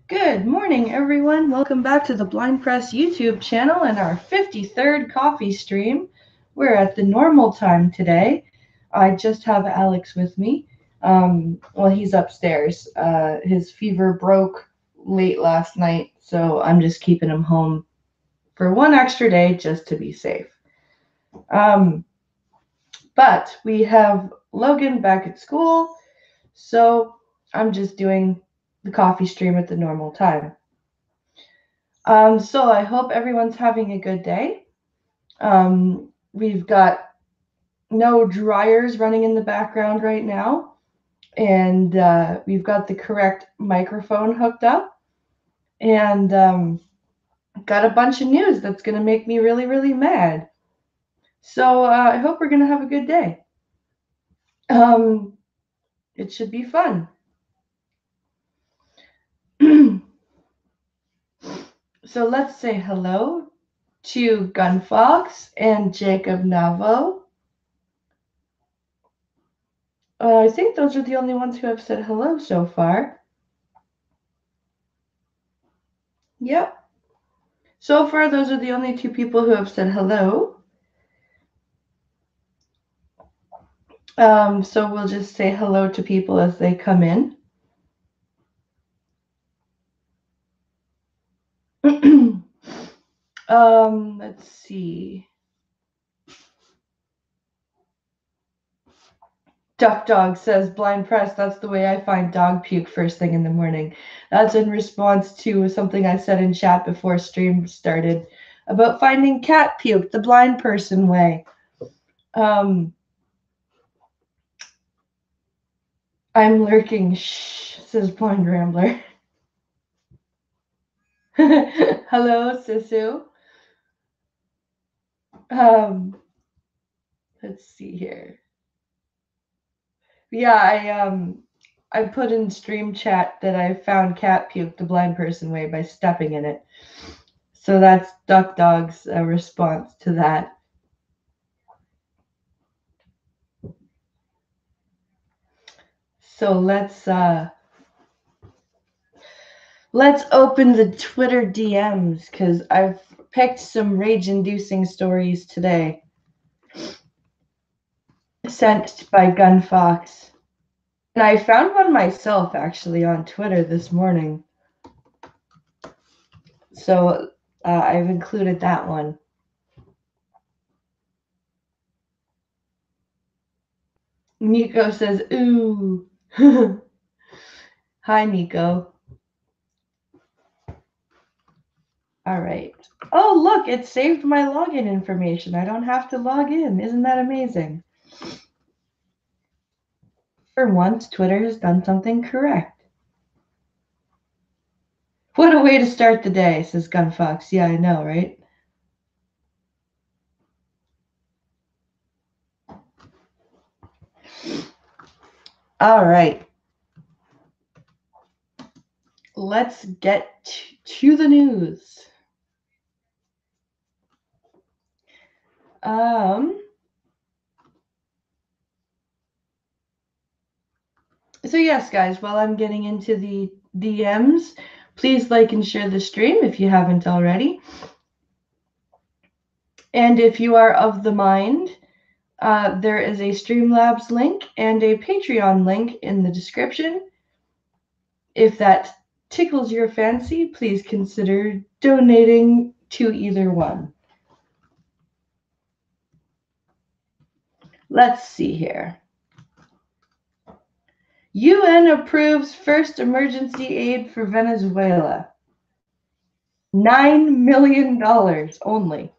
Good morning, everyone. Welcome back to the Blind Press YouTube channel and our 53rd coffee stream. We're at the normal time today. I just have Alex with me. Well, he's upstairs. His fever broke late last night, so I'm just keeping him home for one extra day just to be safe. But we have Logan back at school, so I'm just doing the coffee stream at the normal time. So I hope everyone's having a good day. We've got no dryers running in the background right now, and we've got the correct microphone hooked up, and got a bunch of news that's going to make me really, really mad. So I hope we're going to have a good day. It should be fun. So let's say hello to Gunfox and Jacob Navo. I think those are the only ones who have said hello so far. Yep. So far, those are the only two people who have said hello. So we'll just say hello to people as they come in. Let's see. Duck Dog says, Blind Press, that's the way I find dog puke first thing in the morning. That's in response to something I said in chat before stream started about finding cat puke the blind person way. I'm lurking, shh, says Blind Rambler. Hello, Sisu. Let's see here. Yeah, I put in stream chat that I found cat puke the blind person way by stepping in it. So that's Duck Dog's response to that. So let's open the Twitter DMs because I've picked some rage-inducing stories today. Sent by Gunfox. And I found one myself actually on Twitter this morning. So I've included that one. Nico says, ooh. Hi, Nico. All right. Oh, look, it saved my login information. I don't have to log in. Isn't that amazing? For once, Twitter has done something correct. What a way to start the day, says Gunfox. Yeah, I know, right? All right. Let's get to the news. So yes, guys, while I'm getting into the DMs, please like and share the stream if you haven't already. And if you are of the mind, there is a Streamlabs link and a Patreon link in the description. If that tickles your fancy, please consider donating to either one. Let's see here. UN approves first emergency aid for Venezuela. $9 million only.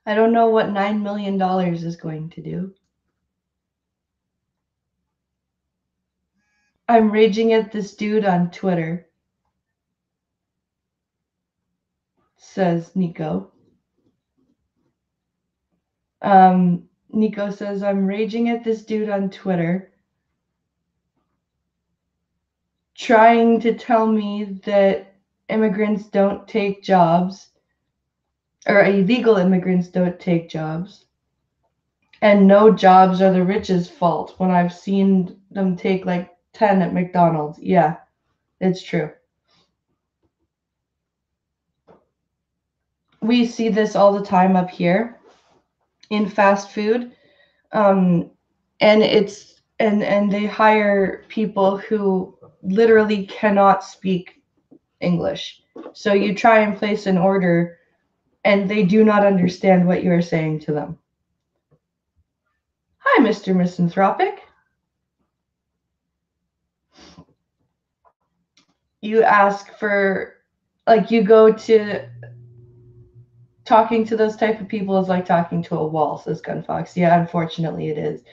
I don't know what $9 million is going to do. I'm raging at this dude on Twitter, says Nico. Nico says, I'm raging at this dude on Twitter, trying to tell me that immigrants don't take jobs, or illegal immigrants don't take jobs, and no jobs are the rich's fault when I've seen them take like 10 at McDonald's. Yeah. It's true. We see this all the time up here in fast food. Um, and they hire people who literally cannot speak English. So you try and place an order and they do not understand what you are saying to them. Hi, Mr. Misanthropic. You ask for, like, you go to, talking to those type of people is like talking to a wall, says Gunfox. Yeah, unfortunately it is.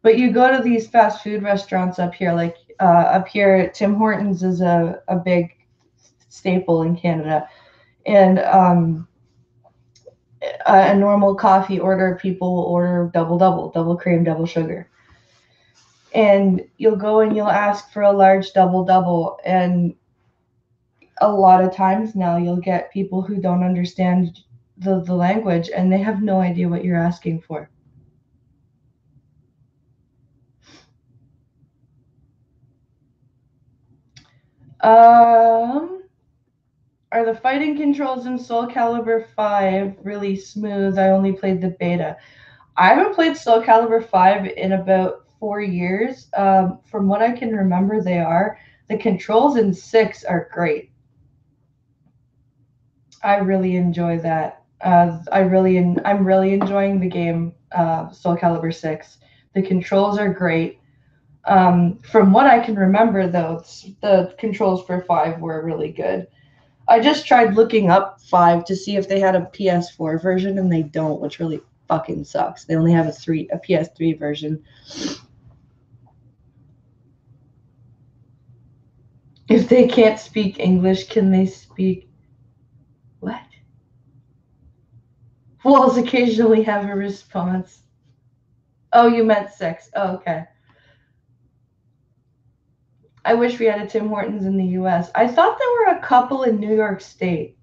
But you go to these fast food restaurants up here, like up here, Tim Hortons is a big staple in Canada. And a normal coffee order, people will order double cream, double sugar. And you'll go and you'll ask for a large double, and a lot of times now you'll get people who don't understand the language and they have no idea what you're asking for. Um, are the fighting controls in Soul Calibur 5 really smooth? I only played the beta. I haven't played Soul Calibur 5 in about 4 years. From what I can remember, they are. The controls in 6 are great. I really enjoy that. I'm really enjoying the game, Soul Calibur 6. The controls are great. From what I can remember, though, the controls for 5 were really good. I just tried looking up 5 to see if they had a PS4 version, and they don't, which really fucking sucks. They only have a PS3 version. If they can't speak English, can they speak what? Walls occasionally have a response. Oh, you meant 6. Oh, okay. I wish we had a Tim Hortons in the US. I thought there were a couple in New York State.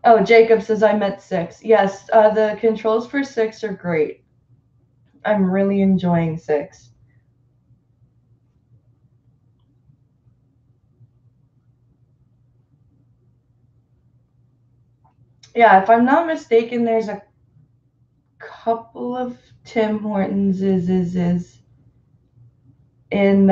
Oh, Jacob says I meant 6. Yes, the controls for 6 are great. I'm really enjoying 6. Yeah, if I'm not mistaken, there's a couple of Tim Hortons is in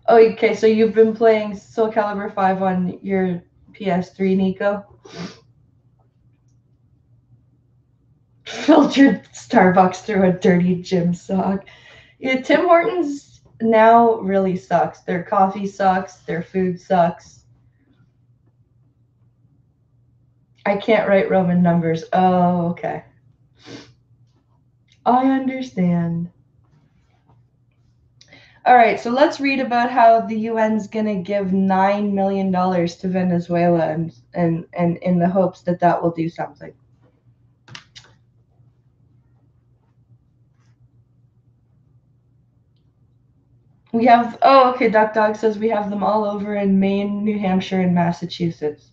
Oh, okay, so you've been playing Soul Calibur 5 on your PS3, Nico? Filtered Starbucks through a dirty gym sock. Yeah, Tim Hortons now really sucks. Their coffee sucks, their food sucks. I can't write Roman numbers. Oh, okay. I understand. All right, so let's read about how the UN's going to give $9 million to Venezuela and in the hopes that that will do something. We have, oh, okay, Duck Dog says we have them all over in Maine, New Hampshire, and Massachusetts.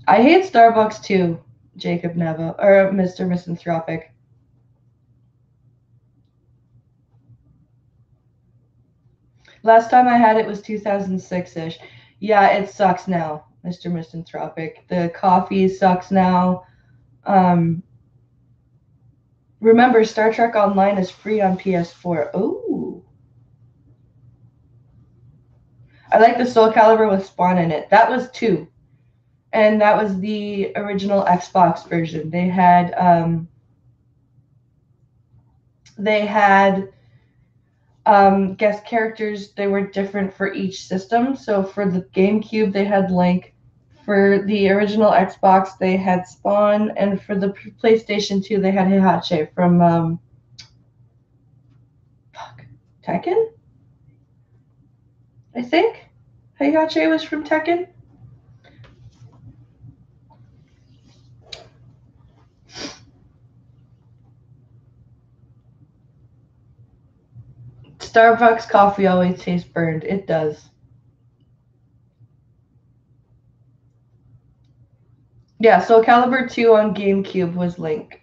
I hate Starbucks too, Jacob Neva, or Mr. Misanthropic. Last time I had it was 2006-ish. Yeah, it sucks now, Mr. Misanthropic. The coffee sucks now. Remember, Star Trek Online is free on PS4. Oh. I like the Soul Calibur with Spawn in it. That was 2. And that was the original Xbox version. They had guest characters. They were different for each system. So for the GameCube, they had Link. For the original Xbox, they had Spawn, and for the PlayStation 2, they had Heihachi from Tekken. I think Heihachi was from Tekken. Starbucks coffee always tastes burned. It does. Yeah, Soul Calibur 2 on GameCube was Link.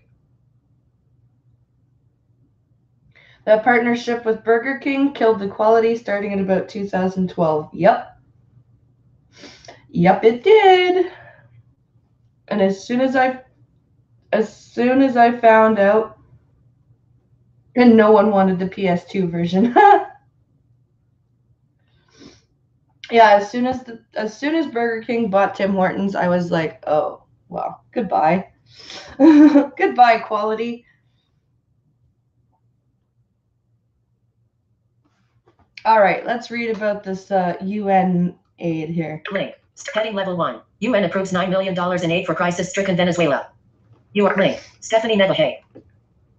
That partnership with Burger King killed the quality starting in about 2012. Yep. Yep, it did. And as soon as I found out, and no one wanted the PS2 version. Yeah, as soon as Burger King bought Tim Hortons, I was like, oh, well, goodbye. Goodbye, quality. All right, let's read about this UN aid here. Link. Heading level 1. UN approves $9 million in aid for crisis-stricken Venezuela. You are link. Stephanie Nevahay.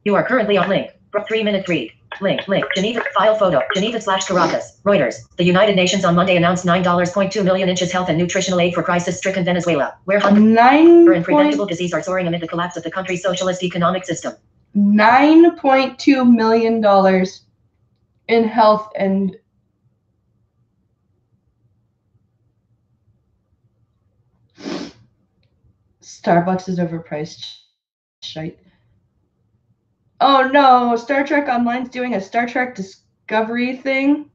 You are currently on link. 3-minute read. Link. Geneva. File photo. Geneva/Caracas. Reuters. The United Nations on Monday announced $9.2 million inches health and nutritional aid for crisis-stricken Venezuela, where hunger and preventable disease are soaring amid the collapse of the country's socialist economic system. $9.2 million in health and Starbucks is overpriced. Shite. Oh no, Star Trek Online's doing a Star Trek Discovery thing.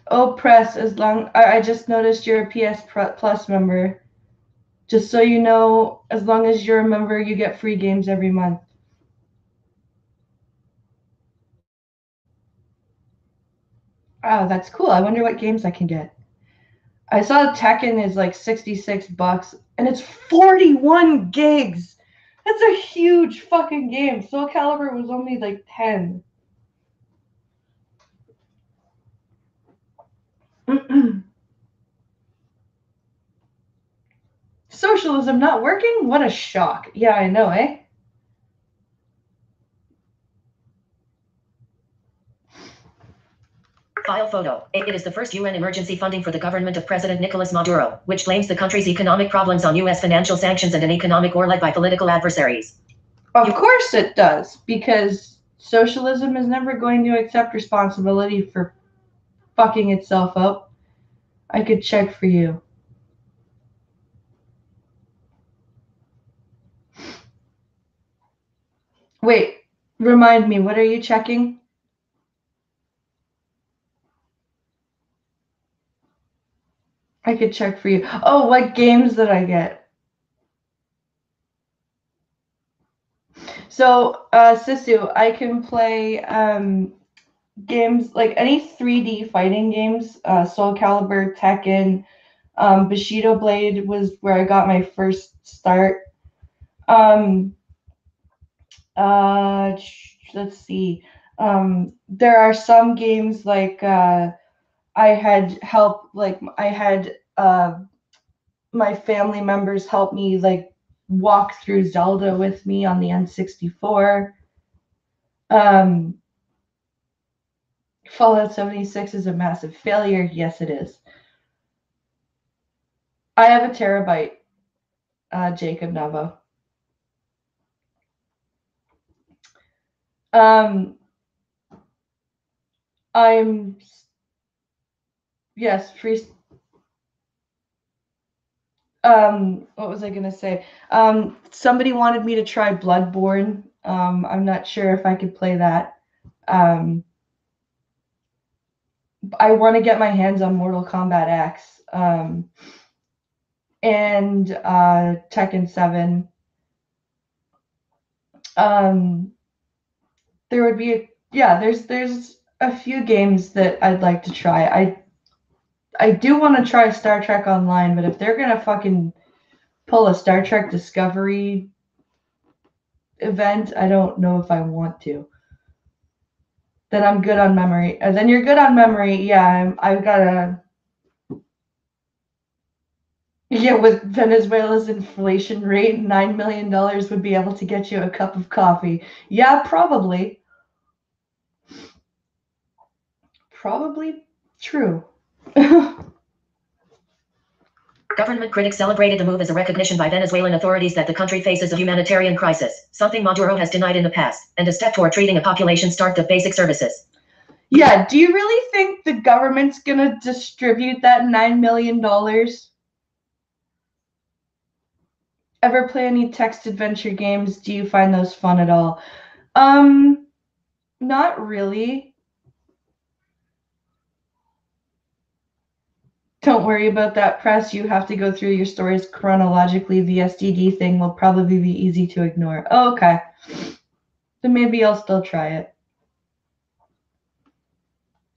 Oh, press, I just noticed you're a PS Plus member. Just so you know, as long as you're a member, you get free games every month. Oh, that's cool. I wonder what games I can get. I saw Tekken is like $66 and it's 41 gigs. That's a huge fucking game. Soul Calibur was only like 10. Socialism not working? What a shock. Yeah, I know, eh? File photo. It is the first UN emergency funding for the government of President Nicolas Maduro, which blames the country's economic problems on U.S. financial sanctions and an economic war led by political adversaries. Of course it does, because socialism is never going to accept responsibility for fucking itself up. I could check for you. Wait, remind me, what are you checking? I could check for you. Oh, what games did I get? So, Sisu, I can play games like any 3D fighting games. Soul Calibur, Tekken, Bushido Blade was where I got my first start. Let's see. There are some games like I had help, like I had my family members help me like walk through Zelda with me on the N64. Fallout 76 is a massive failure. Yes, it is. I have a terabyte, Jacob Navo. I'm yes, free. What was I gonna say? Somebody wanted me to try Bloodborne. I'm not sure if I could play that. I want to get my hands on Mortal Kombat X. And Tekken 7. There would be there's a few games that I'd like to try. I do want to try Star Trek Online, but if they're gonna fucking pull a Star Trek Discovery event, I don't know if I want to. Then I'm good on memory. And then you're good on memory. Yeah, I've got a. Yeah, with Venezuela's inflation rate, $9 million would be able to get you a cup of coffee. Yeah, probably. Probably true. Government critics celebrated the move as a recognition by Venezuelan authorities that the country faces a humanitarian crisis, something Maduro has denied in the past, and a step toward treating a population starved of basic services. Yeah, do you really think the government's gonna distribute that $9 million? Ever play any text adventure games? Do you find those fun at all? Not really. Don't worry about that, press. You have to go through your stories chronologically. The STD thing will probably be easy to ignore. Oh, okay. Then maybe I'll still try it.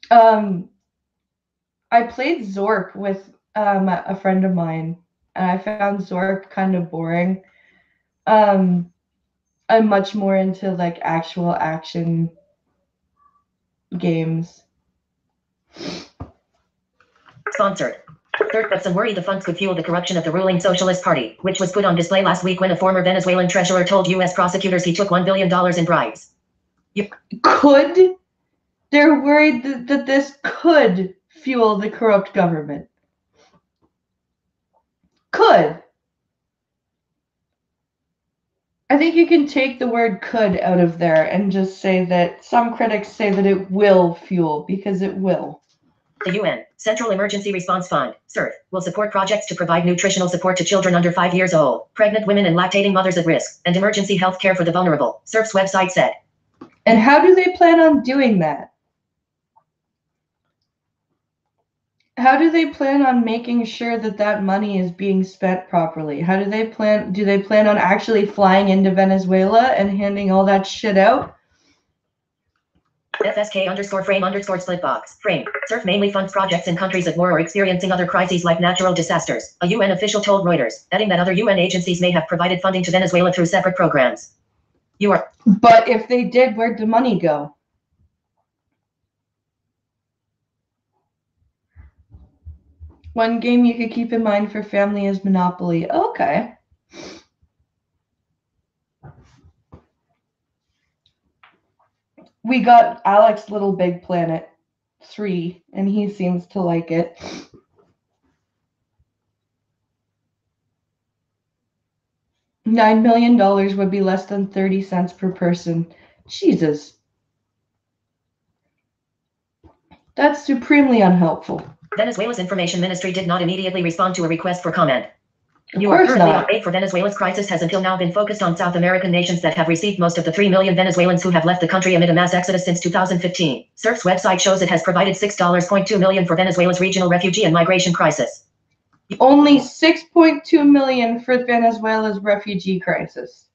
I played Zork with a friend of mine, and I found Zork kind of boring. Um, I'm much more into like actual action games. Sponsored. Third, but some worry the funds could fuel the corruption of the ruling Socialist Party, which was put on display last week when a former Venezuelan treasurer told U.S. prosecutors he took $1 billion in bribes. Could? They're worried that this could fuel the corrupt government. Could. I think you can take the word could out of there and just say that some critics say that it will fuel, because it will. The UN, Central Emergency Response Fund, CERF, will support projects to provide nutritional support to children under 5 years old, pregnant women and lactating mothers at risk, and emergency health care for the vulnerable, CERF's website said. And how do they plan on doing that? How do they plan on making sure that that money is being spent properly? How do they plan on actually flying into Venezuela and handing all that shit out? FSK_frame_split box. Frame. CERF mainly funds projects in countries at war or experiencing other crises like natural disasters, a UN official told Reuters, adding that other UN agencies may have provided funding to Venezuela through separate programs. But if they did, where'd the money go? One game you could keep in mind for family is Monopoly. Okay. We got Alex Little Big Planet 3, and he seems to like it. $9 million would be less than 30 cents per person. Jesus. That's supremely unhelpful. Venezuela's information ministry did not immediately respond to a request for comment. Of course not. Aid for Venezuela's crisis has until now been focused on South American nations that have received most of the 3 million Venezuelans who have left the country amid a mass exodus since 2015. CERF's website shows it has provided $6.2 million for Venezuela's regional refugee and migration crisis. Only $6.2 million for Venezuela's refugee crisis.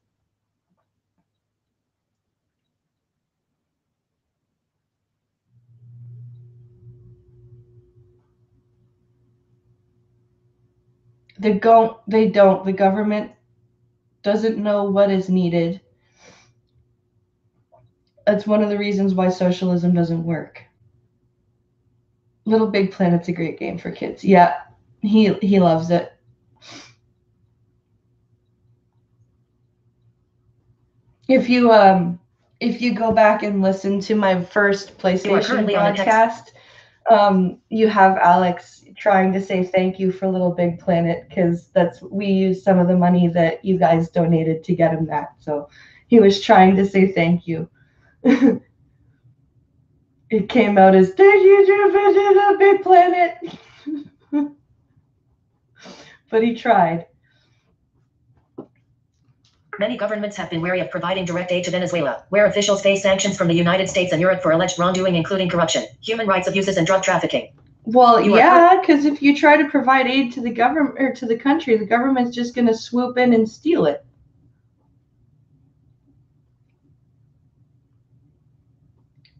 They don't. The government doesn't know what is needed. That's one of the reasons why socialism doesn't work. Little Big Planet's a great game for kids. Yeah, he loves it. If you go back and listen to my first PlayStation broadcast, you have Alex trying to say thank you for Little Big Planet, because we used some of the money that you guys donated to get him that. So he was trying to say thank you. It came out as thank you to Little Big Planet. But he tried. Many governments have been wary of providing direct aid to Venezuela, where officials face sanctions from the United States and Europe for alleged wrongdoing, including corruption, human rights abuses, and drug trafficking. Well, yeah, because if you try to provide aid to the government or to the country, the government's just going to swoop in and steal it.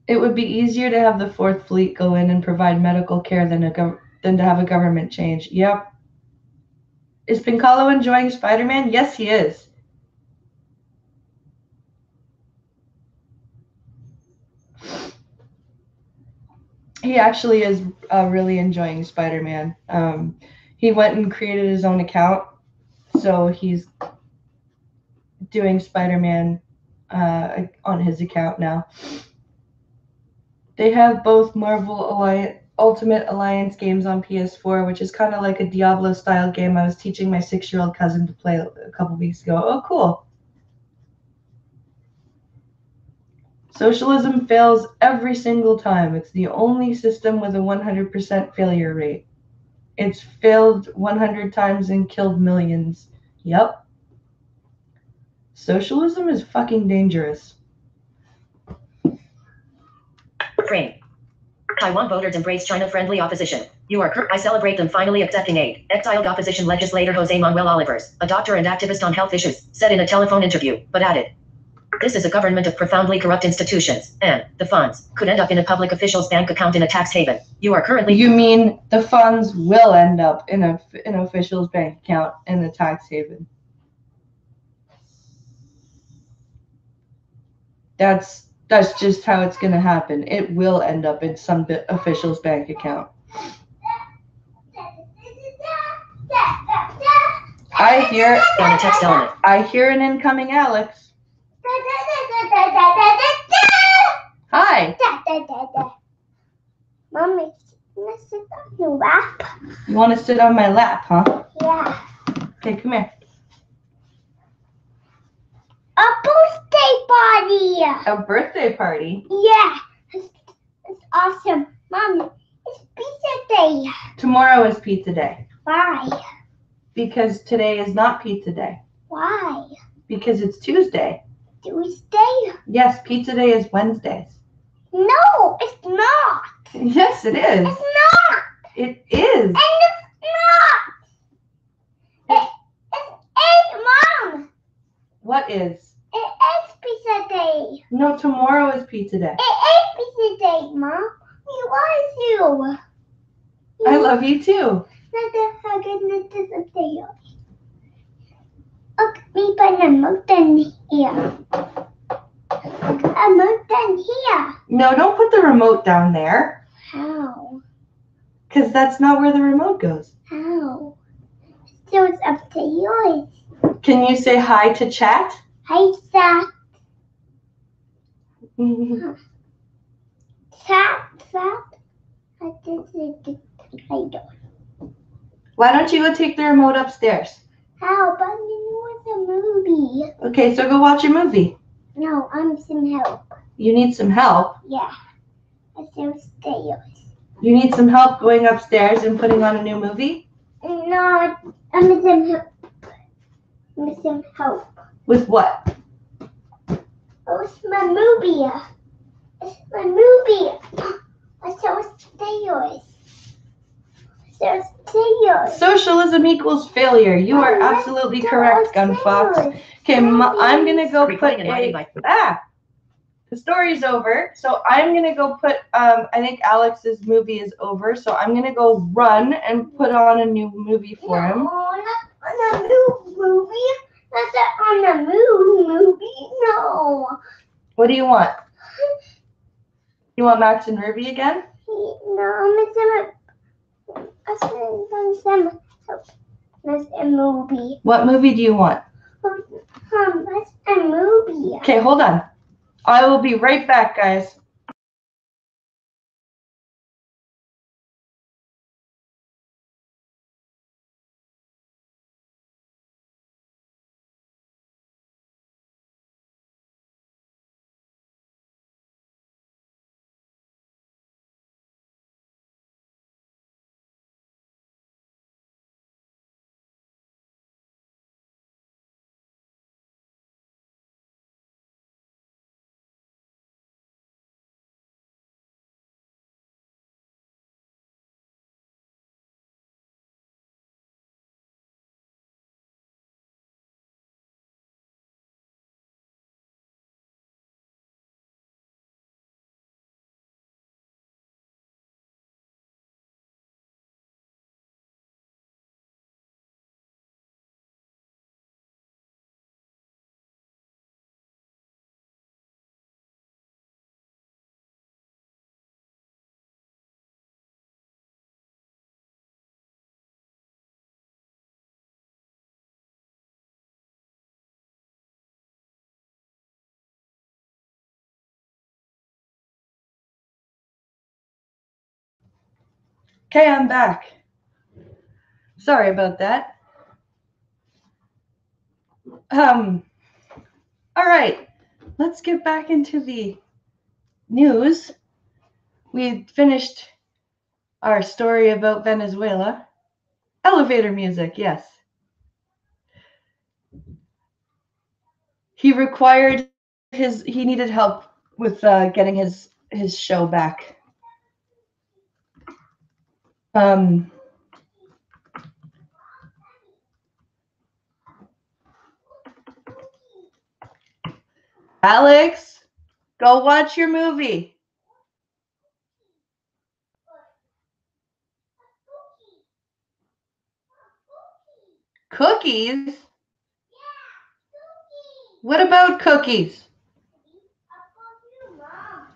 It would be easier to have the Fourth Fleet go in and provide medical care than to have a government change. Yep. Is Pincalo enjoying Spider-Man? Yes, he is. He actually is really enjoying Spider-Man. He went and created his own account, so he's doing Spider-Man on his account now. They have both Marvel Ultimate Alliance games on PS4, which is kind of like a Diablo-style game I was teaching my 6-year-old cousin to play a couple weeks ago. Oh, cool. Socialism fails every single time. It's the only system with a 100% failure rate. It's failed 100 times and killed millions. Yep. Socialism is fucking dangerous. Frame. Taiwan voters embrace China-friendly opposition. I celebrate them finally accepting aid. Exiled opposition legislator Jose Manuel Olivers, a doctor and activist on health issues, said in a telephone interview, but added, "This is a government of profoundly corrupt institutions, and the funds could end up in a public official's bank account in a tax haven. You mean the funds will end up in an official's bank account in a tax haven? That's just how it's going to happen. It will end up in some official's bank account. I hear an incoming Alex. Hi. Mommy, can I sit on your lap? You want to sit on my lap, huh? Yeah. Okay, come here. A birthday party. A birthday party? Yeah. It's awesome. Mommy, it's pizza day. Tomorrow is pizza day. Why? Because today is not pizza day. Why? Because it's Tuesday. Tuesday? Yes, pizza day is Wednesdays. No, it's not. Yes, it is. It's not. It is. And it's not. It's Mom. What is? It is pizza day. No, tomorrow is pizza day. It is pizza day, Mom. We love you. I love you too. How good is the day? Look, me put a mountain here. A mountain here. No, don't put the remote down there. How? Because that's not where the remote goes. How? So it's up to yours. Can you say hi to chat? Hi, Sat. Sat. I did it. I don't. Why don't you go take the remote upstairs? How? But you want a movie. Okay, so go watch a movie. No, I'm some help. You need some help? Yeah. It's upstairs. You need some help going upstairs and putting on a new movie? No, I'm some help. I'm some help. With what? Oh, it's my movie. It's my movie. It's upstairs. It's upstairs. Socialism equals failure. You are absolutely correct, Gunfox. Okay, I'm going to go put the story's over. So I'm going to go put, I think Alex's movie is over. So I'm going to go run and put on a new movie for him. No, not on a new movie. Not that on a new movie. No. What do you want? You want Max and Ruby again? No, that's a movie. What movie do you want? That's a movie. Okay, hold on. I will be right back, guys. Okay, I'm back. Sorry about that. All right, let's get back into the news. We finished our story about Venezuela. Elevator music, yes. He needed help with getting his show back. Alex, go watch your movie. Cookies? What about cookies?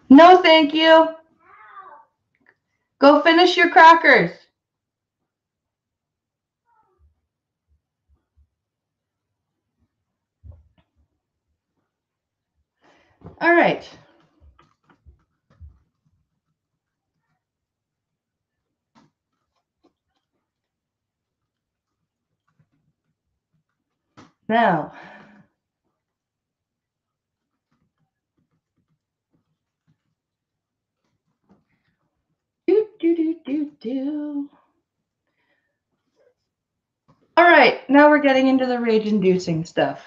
No, thank you. Go finish your crackers. All right. Now, All right, now we're getting into the rage-inducing stuff.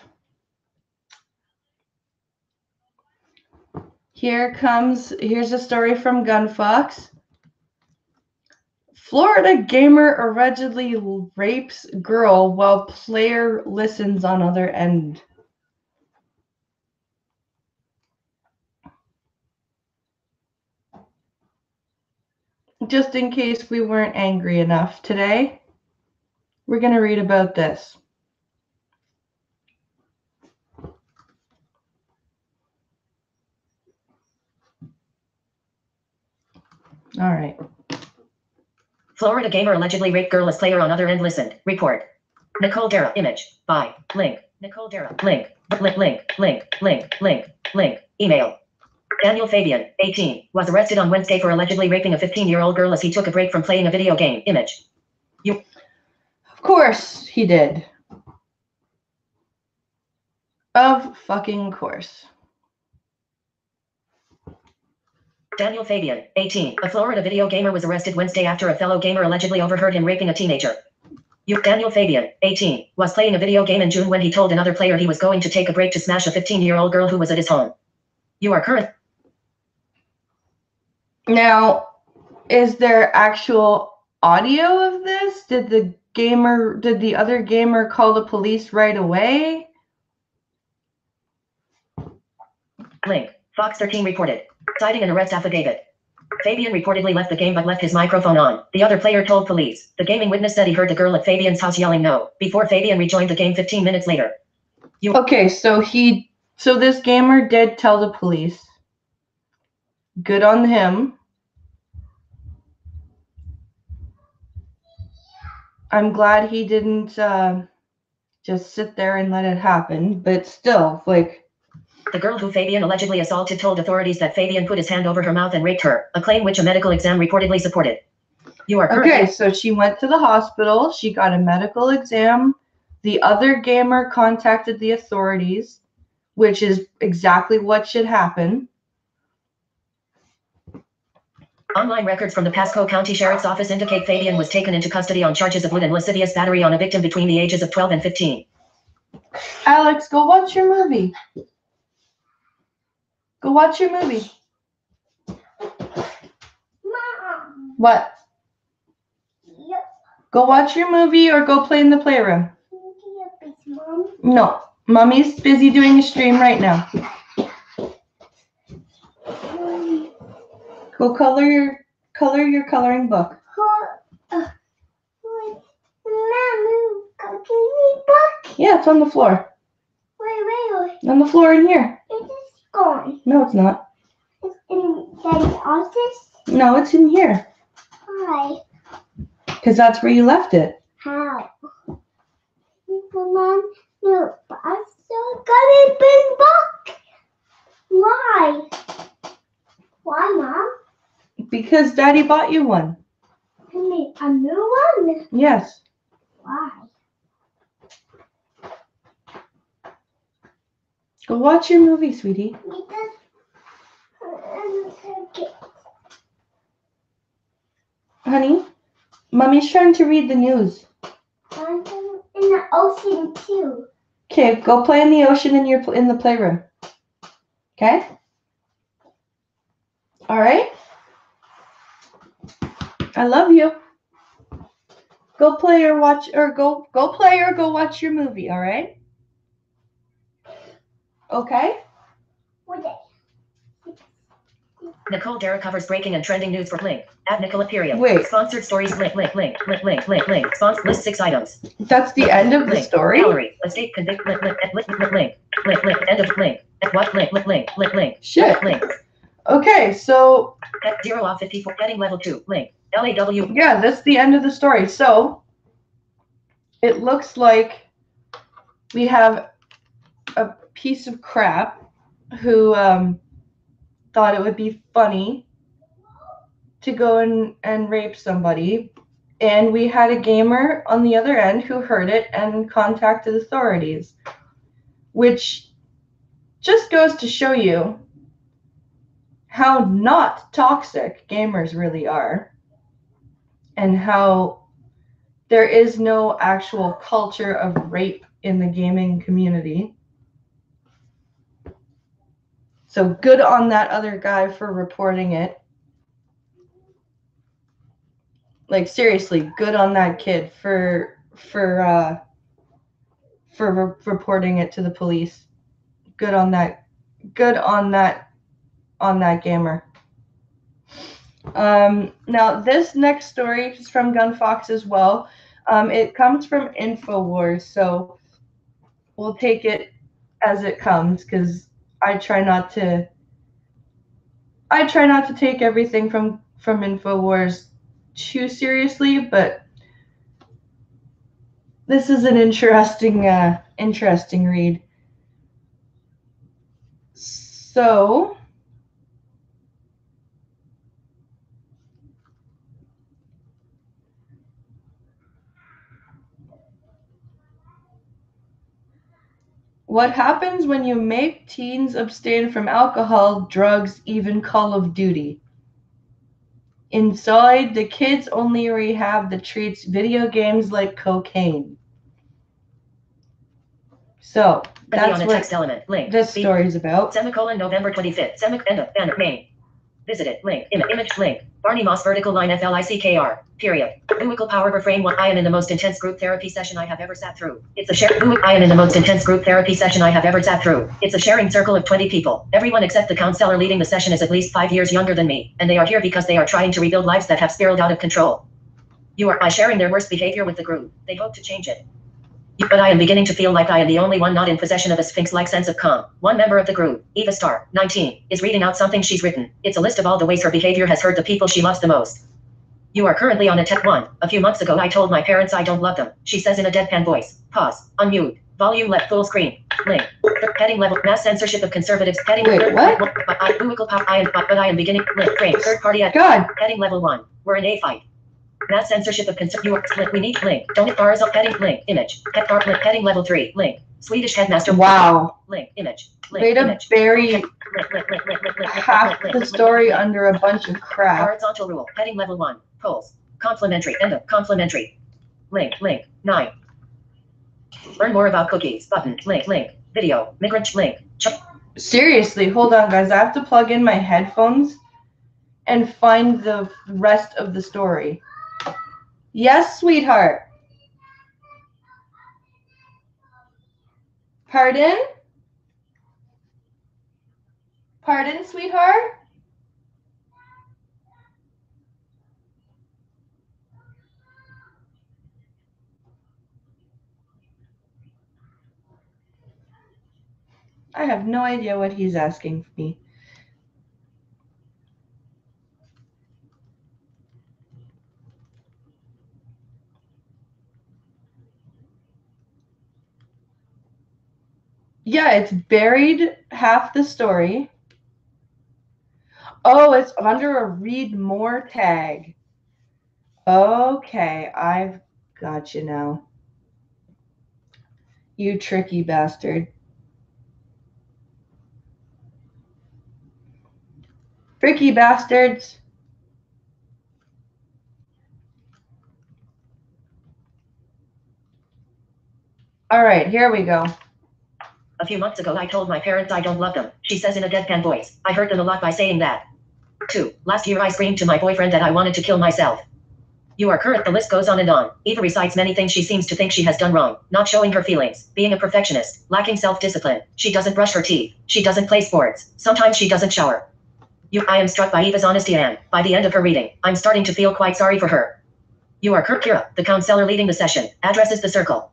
Here's a story from Gunfox. Florida gamer allegedly rapes girl while player listens on other end. Just in case we weren't angry enough today, we're going to read about this. All right. Florida gamer allegedly raped girl as player on other end listened. Report. Nicole Dara. Image. By. Link. Nicole Dara. Link. Link. Email. Daniel Fabian, 18, was arrested on Wednesday for allegedly raping a 15-year-old girl as he took a break from playing a video game. Image. Of course he did. Of fucking course. Daniel Fabian, 18, a Florida video gamer, was arrested Wednesday after a fellow gamer allegedly overheard him raping a teenager. Daniel Fabian, 18, was playing a video game in June when he told another player he was going to take a break to smash a 15-year-old girl who was at his home. You are current. Now, is there actual audio of this? Did the other gamer call the police right away? Link. Fox 13 reported. Citing an arrest affidavit. Fabian reportedly left the game but left his microphone on. The other player told police. The gaming witness said he heard the girl at Fabian's house yelling no, before Fabian rejoined the game 15 minutes later. Okay, so this gamer did tell the police. Good on him. I'm glad he didn't just sit there and let it happen, but still, like... The girl who Fabian allegedly assaulted told authorities that Fabian put his hand over her mouth and raped her, a claim which a medical exam reportedly supported. You are currently... Okay, so she went to the hospital. She got a medical exam. The other gamer contacted the authorities, which is exactly what should happen. Online records from the Pasco County Sheriff's Office indicate Fabian was taken into custody on charges of lewd and lascivious battery on a victim between the ages of 12 and 15. Alex, go watch your movie. Go watch your movie. Mom. What? Yep. Go watch your movie or go play in the playroom. Mom. No, Mommy's busy doing a stream right now. Go color your coloring book. Yeah, it's on the floor. Wait. On the floor in here. It is gone. No, it's not. It's in Daddy's office. No, it's in here. Why? Because that's where you left it. How? Mom, no, but I still got a big book. Why? Why, Mom? Because Daddy bought you one. A new one? Yes. Why? Go watch your movie, sweetie. Honey, Mommy's trying to read the news. In the ocean too. Okay, go play in the ocean in the playroom. Okay? All right? I love you. Go play or watch or go play or go watch your movie, all right? Okay? Nicole Dara covers breaking and trending news for Link. Add Nicola period. Wait. Sponsored stories. Link. List 6 items. That's the end of the story? Gallery. Estate convict. Link. End of link. What? Link. Shit. Link. Okay, so 0 off 54. Heading level 2. Link. LAW. yeah, that's the end of the story. So it looks like we have a piece of crap who thought it would be funny to go and rape somebody. And we had a gamer on the other end who heard it and contacted authorities, which just goes to show you how not toxic gamers really are and how there is no actual culture of rape in the gaming community. So good on that other guy for reporting it. Like seriously, good on that kid for reporting it to the police. Good on that gamer. Now this next story is from Gunfox as well. It comes from InfoWars, so we'll take it as it comes because I try not to take everything from InfoWars too seriously, but this is an interesting read. So what happens when you make teens abstain from alcohol, drugs, even Call of Duty? Inside, the kids only rehab that treats video games like cocaine. So that's on a what text element. Link. this story is about. Semicolon November 25th. End of main. Visited. Link. Image. Link. Barney Moss vertical line FLICKR. Period. Buickle power refrain 1. I am in the most intense group therapy session I have ever sat through. It's a share. I am in the most intense group therapy session I have ever sat through. It's a sharing circle of 20 people. Everyone except the counselor leading the session is at least 5 years younger than me, and they are here because they are trying to rebuild lives that have spiraled out of control. You are sharing their worst behavior with the group. They hope to change it. But I am beginning to feel like I am the only one not in possession of a sphinx-like sense of calm. One member of the group, Eva Star, 19, is reading out something she's written. It's a list of all the ways her behavior has hurt the people she loves the most. You are currently on a tech 1. A few months ago I told my parents I don't love them, she says in a deadpan voice. Pause. Unmute. Volume left full screen. Link. Heading level. Mass censorship of conservatives. Heading. Wait, what? But I am beginning. Link. Frame. Third party. God. Heading level 1. We're in a fight. Mass censorship of we need link. Don't it bars up heading link image. Link heading level 3 link. Swedish headmaster. Wow. Link image. Way to bury half the story under a bunch of crap. Horizontal rule. Heading level 1. Polls. Complimentary. End of complimentary. Link 9. Learn more about cookies. Button. Link. Video. Migrant link. Seriously, hold on guys. I have to plug in my headphones and find the rest of the story. Yes, sweetheart. Pardon? Pardon, sweetheart? I have no idea what he's asking me. Yeah, it's buried half the story. Oh, it's under a read more tag. Okay, I've got you now. You tricky bastard. Freaky bastards. All right, here we go. A few months ago, I told my parents I don't love them, she says in a deadpan voice. I hurt them a lot by saying that. 2. Last year, I screamed to my boyfriend that I wanted to kill myself. You are current. The list goes on and on. Eva recites many things she seems to think she has done wrong. Not showing her feelings, being a perfectionist, lacking self-discipline. She doesn't brush her teeth. She doesn't play sports. Sometimes she doesn't shower. I am struck by Eva's honesty, and by the end of her reading, I'm starting to feel quite sorry for her. You are Kira, the counselor leading the session, addresses the circle.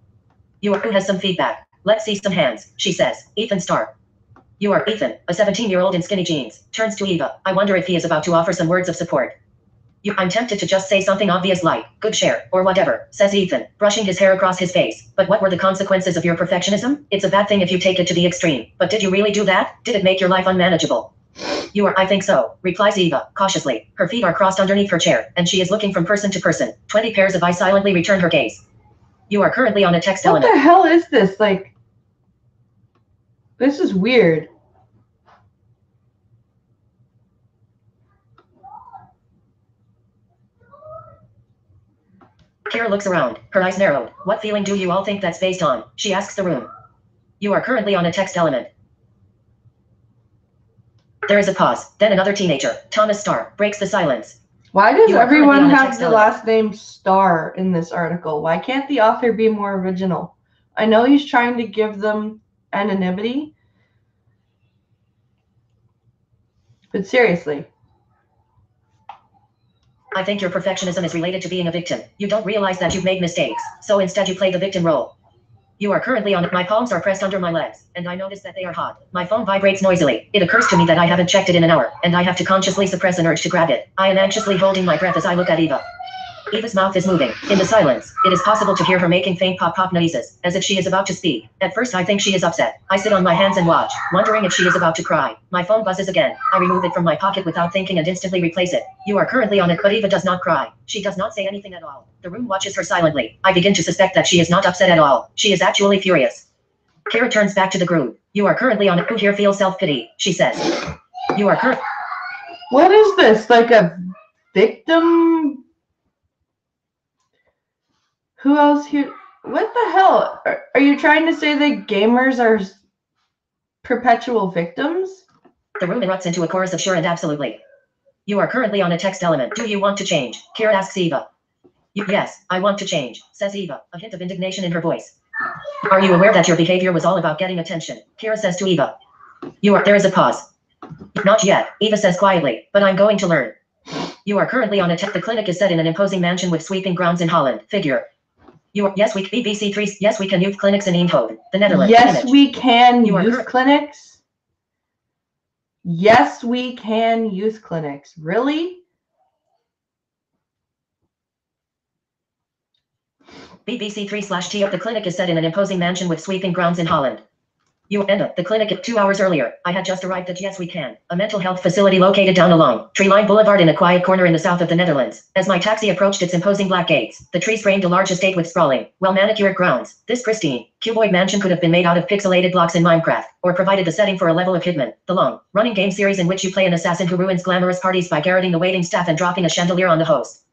You are who has some feedback. Let's see some hands, she says. Ethan Starr. You are Ethan, a 17-year-old in skinny jeans, turns to Eva. I wonder if he is about to offer some words of support. I'm tempted to just say something obvious like, good share, or whatever, says Ethan, brushing his hair across his face. But what were the consequences of your perfectionism? It's a bad thing if you take it to the extreme. But did you really do that? Did it make your life unmanageable? I think so, replies Eva, cautiously. Her feet are crossed underneath her chair, and she is looking from person to person. 20 pairs of eyes silently return her gaze. You are currently on a text element. What the hell is this? Like, this is weird. Kira looks around, her eyes narrowed. What feeling do you all think that's based on? She asks the room. You are currently on a text element. There is a pause. Then another teenager, Thomas Starr, breaks the silence. Why does everyone have the last name Starr in this article? Why can't the author be more original? I know he's trying to give them anonymity, but seriously. I think your perfectionism is related to being a victim. You don't realize that you've made mistakes, so instead you play the victim role. You are currently on it. My palms are pressed under my legs, and I notice that they are hot. My phone vibrates noisily. It occurs to me that I haven't checked it in an hour, and I have to consciously suppress an urge to grab it. I am anxiously holding my breath as I look at Eva. Eva's mouth is moving. In the silence, it is possible to hear her making faint pop-pop noises, as if she is about to speak. At first I think she is upset. I sit on my hands and watch, wondering if she is about to cry. My phone buzzes again. I remove it from my pocket without thinking and instantly replace it. You are currently on it, but Eva does not cry. She does not say anything at all. The room watches her silently. I begin to suspect that she is not upset at all. She is actually furious. Kira turns back to the group. You are currently on it. Who here feels self-pity? She says. You are current. What is this? Like a victim? Who else here? What the hell? Are you trying to say that gamers are perpetual victims? The room erupts into a chorus of sure and absolutely. You are currently on a text element. Do you want to change? Kira asks Eva. Yes, I want to change, says Eva, a hint of indignation in her voice. Are you aware that your behavior was all about getting attention? Kira says to Eva. There is a pause. Not yet, Eva says quietly, but I'm going to learn. You are currently on a the clinic is set in an imposing mansion with sweeping grounds in Holland. Figure. Yes, we BBC3. Yes, we can youth clinics in Eindhoven, the Netherlands. Yes, Image. we can youth clinics. Yes, we can youth clinics. Really? BBC3/T. The clinic is set in an imposing mansion with sweeping grounds in Holland. The clinic at 2 hours earlier. I had just arrived at Yes We Can, a mental health facility located down along tree-lined boulevard in a quiet corner in the south of the Netherlands. As my taxi approached its imposing black gates, the trees framed a large estate with sprawling, well-manicured grounds. This pristine, cuboid mansion could have been made out of pixelated blocks in Minecraft, or provided the setting for a level of Hitman, the long-running game series in which you play an assassin who ruins glamorous parties by garroting the waiting staff and dropping a chandelier on the host.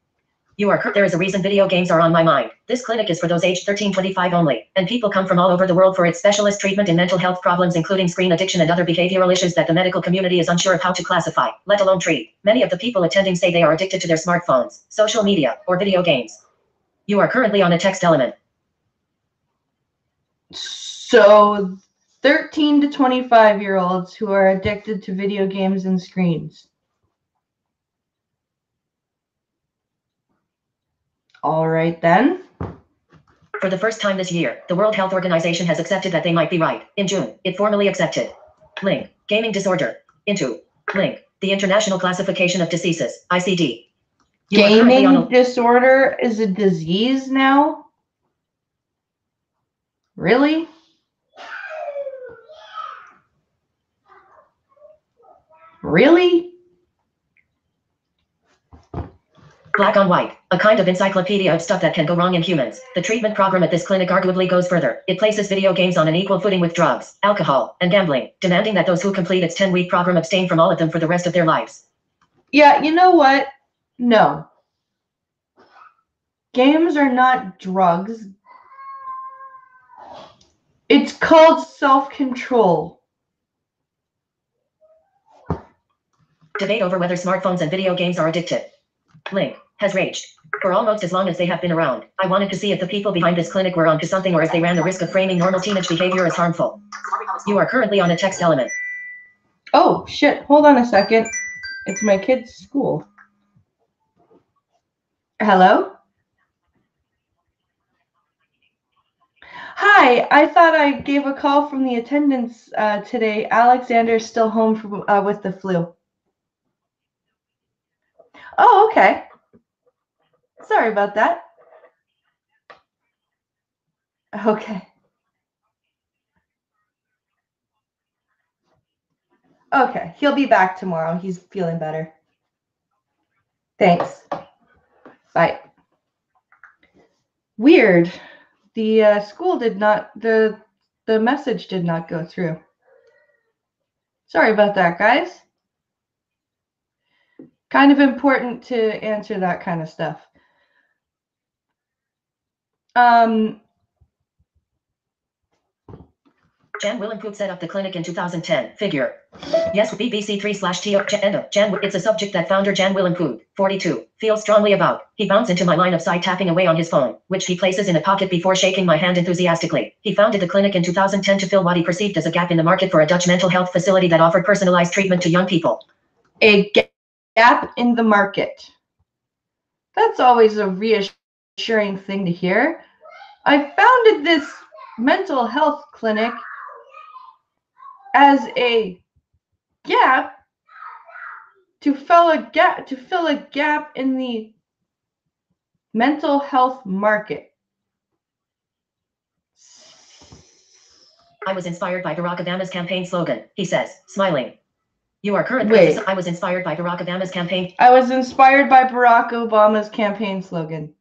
There is a reason video games are on my mind. This clinic is for those aged 13-25 only, and people come from all over the world for its specialist treatment in mental health problems including screen addiction and other behavioral issues that the medical community is unsure of how to classify, let alone treat. Many of the people attending say they are addicted to their smartphones, social media, or video games. You are currently on a text element. So 13 to 25-year-olds who are addicted to video games and screens. All right, then. For the first time this year, the World Health Organization has accepted that they might be right. In June, it formally accepted. Link. Gaming disorder. Into. Link. The International Classification of Diseases, ICD. Gaming disorder is a disease now? Really? Really? Black on white, a kind of encyclopedia of stuff that can go wrong in humans. The treatment program at this clinic arguably goes further. It places video games on an equal footing with drugs, alcohol, and gambling, demanding that those who complete its 10-week program abstain from all of them for the rest of their lives. Yeah, you know what? No. Games are not drugs. It's called self-control. Debate over whether smartphones and video games are addictive. Link has raged for almost as long as they have been around. I wanted to see if the people behind this clinic were onto something or if they ran the risk of framing normal teenage behavior as harmful. You are currently on a text element. Oh, shit. Hold on a second. It's my kid's school. Hello? Hi, I thought I gave a call from the attendants today. Alexander's still home from, with the flu. Oh, okay. Sorry about that. Okay. Okay, he'll be back tomorrow. He's feeling better. Thanks. Bye. Weird. The school did not, the message did not go through. Sorry about that, guys. Kind of important to answer that kind of stuff. Jan Willenpoot set up the clinic in 2010. Figure. Yes, BBC3/T. Jan, it's a subject that founder Jan Willenpoot, 42, feels strongly about. He bounds into my line of sight tapping away on his phone, which he places in a pocket before shaking my hand enthusiastically. He founded the clinic in 2010 to fill what he perceived as a gap in the market for a Dutch mental health facility that offered personalized treatment to young people. A gap in the market. That's always a reassuring thing to hear. I founded this mental health clinic as a gap to fill a gap in the mental health market. I was inspired by Barack Obama's campaign slogan, he says, smiling. You are currently. Wait. I was inspired by Barack Obama's campaign. I was inspired by Barack Obama's campaign slogan.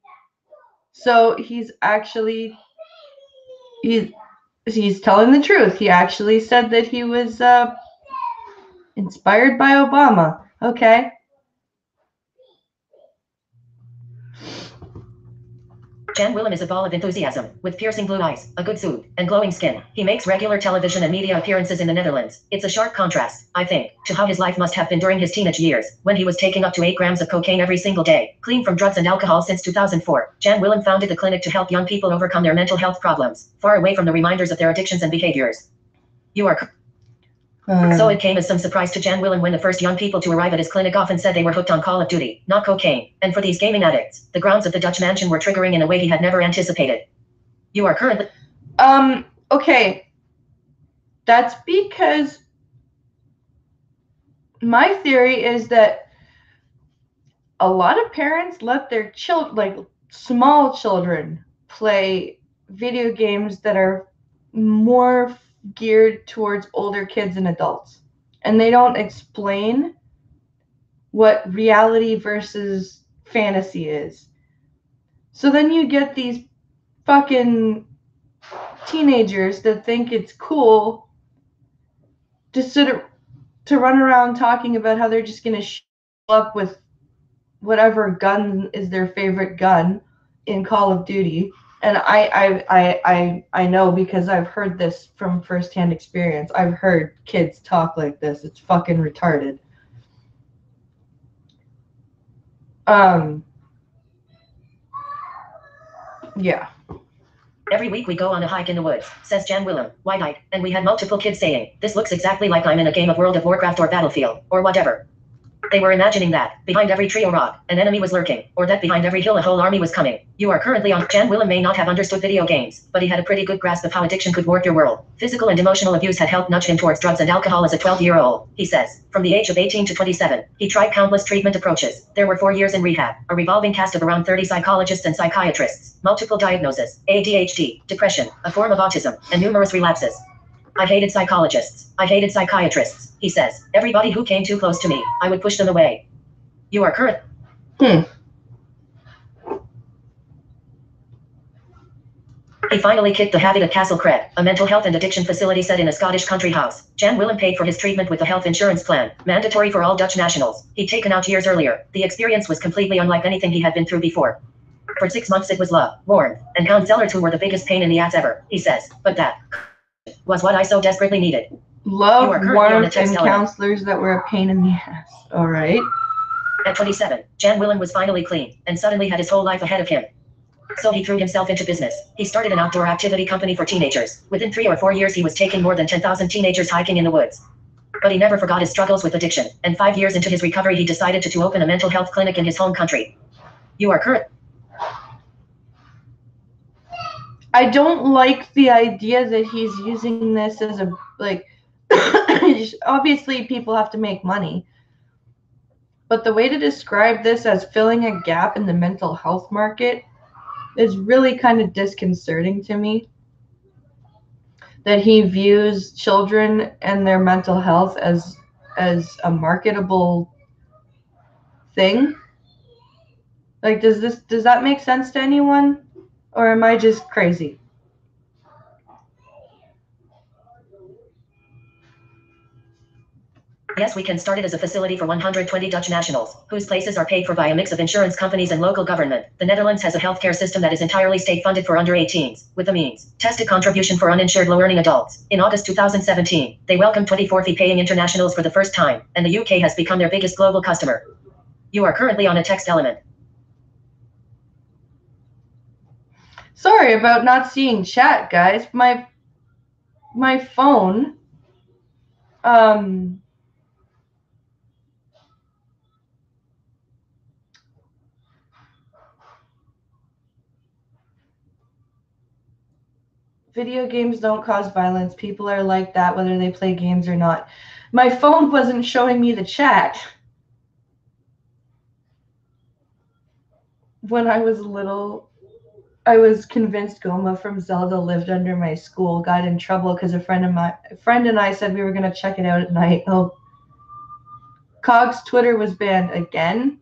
So he's actually he's telling the truth. He actually said that he was inspired by Obama. Okay. Jan Willem is a ball of enthusiasm, with piercing blue eyes, a good suit, and glowing skin. He makes regular television and media appearances in the Netherlands. It's a sharp contrast, I think, to how his life must have been during his teenage years, when he was taking up to 8 grams of cocaine every single day, clean from drugs and alcohol since 2004. Jan Willem founded the clinic to help young people overcome their mental health problems, far away from the reminders of their addictions and behaviors. You are. So it came as some surprise to Jan Willem when the first young people to arrive at his clinic often said they were hooked on Call of Duty, not cocaine. And for these gaming addicts, the grounds of the Dutch mansion were triggering in a way he had never anticipated. You are currently. Okay. That's because my theory is that a lot of parents let their small children, play video games that are more geared towards older kids and adults. And they don't explain what reality versus fantasy is. So then you get these fucking teenagers that think it's cool to run around talking about how they're just going to show up with whatever gun is their favorite gun in Call of Duty. And I know because I've heard this from firsthand experience. I've heard kids talk like this. It's fucking retarded. Yeah. Every week we go on a hike in the woods, says Jan Willem, wide-eyed, and we had multiple kids saying, this looks exactly like I'm in a game of World of Warcraft or Battlefield, or whatever. They were imagining that, behind every tree or rock, an enemy was lurking, or that behind every hill a whole army was coming. You are currently on. Jan Willem may not have understood video games, but he had a pretty good grasp of how addiction could warp your world. Physical and emotional abuse had helped nudge him towards drugs and alcohol as a 12-year-old, he says. From the age of 18 to 27, he tried countless treatment approaches. There were 4 years in rehab, a revolving cast of around 30 psychologists and psychiatrists, multiple diagnoses, ADHD, depression, a form of autism, and numerous relapses. I hated psychologists. I hated psychiatrists, he says. Everybody who came too close to me, I would push them away. You are current. He finally kicked the habit at Castle Cred, a mental health and addiction facility set in a Scottish country house. Jan Willem paid for his treatment with the health insurance plan, mandatory for all Dutch nationals, he'd taken out years earlier. The experience was completely unlike anything he had been through before. For 6 months it was love, warmth, and counselors who were the biggest pain in the ass ever, he says. But that was what I so desperately needed. Love, warmth, and counselors that were a pain in the ass. All right. At 27, Jan Willem was finally clean, and suddenly had his whole life ahead of him. So he threw himself into business. He started an outdoor activity company for teenagers. Within 3 or 4 years he was taking more than 10,000 teenagers hiking in the woods. But he never forgot his struggles with addiction, and 5 years into his recovery he decided to open a mental health clinic in his home country. You are current. I don't like the idea that he's using this as a, like, obviously people have to make money. But the way to describe this as filling a gap in the mental health market is really kind of disconcerting to me. That he views children and their mental health as a marketable thing. Like, does that make sense to anyone? Or am I just crazy? Yes, we can start it as a facility for 120 Dutch nationals, whose places are paid for by a mix of insurance companies and local government. The Netherlands has a healthcare system that is entirely state-funded for under 18s, with the means tested contribution for uninsured low-earning adults. In August 2017, they welcomed 24 fee-paying internationals for the first time, and the UK has become their biggest global customer. You are currently on a text element. Sorry about not seeing chat, guys. My phone, video games don't cause violence. People are like that whether they play games or not. My phone wasn't showing me the chat. When I was little, I was convinced Goma from Zelda lived under my school. Got in trouble because a friend and I said we were going to check it out at night. Oh, Cog's Twitter was banned again.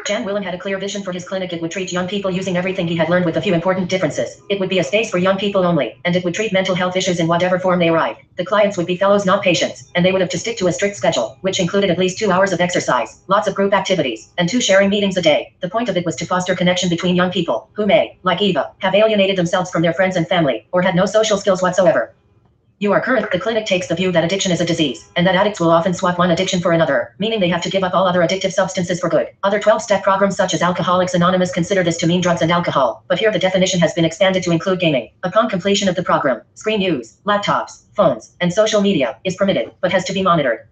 Jan Willem had a clear vision for his clinic. It would treat young people using everything he had learned, with a few important differences. It would be a space for young people only, and it would treat mental health issues in whatever form they arrived. The clients would be fellows, not patients, and they would have to stick to a strict schedule, which included at least 2 hours of exercise, lots of group activities, and 2 sharing meetings a day. The point of it was to foster connection between young people, who may, like Eva, have alienated themselves from their friends and family, or had no social skills whatsoever. You are current. The clinic takes the view that addiction is a disease, and that addicts will often swap one addiction for another, meaning they have to give up all other addictive substances for good. Other 12-step programs such as Alcoholics Anonymous consider this to mean drugs and alcohol, but here the definition has been expanded to include gaming. Upon completion of the program, screen use, laptops, phones, and social media is permitted, but has to be monitored.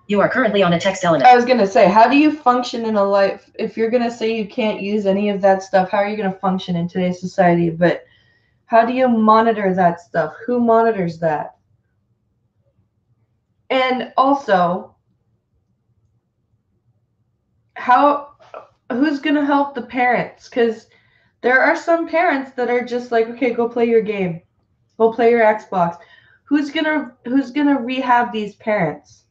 You are currently on a text element. I was going to say, how do you function in a life? If you're going to say you can't use any of that stuff, how are you going to function in today's society? But how do you monitor that stuff? Who monitors that? And also, who's going to help the parents? Because there are some parents that are just like, okay, go play your game. Go play your Xbox. Who's gonna rehab these parents?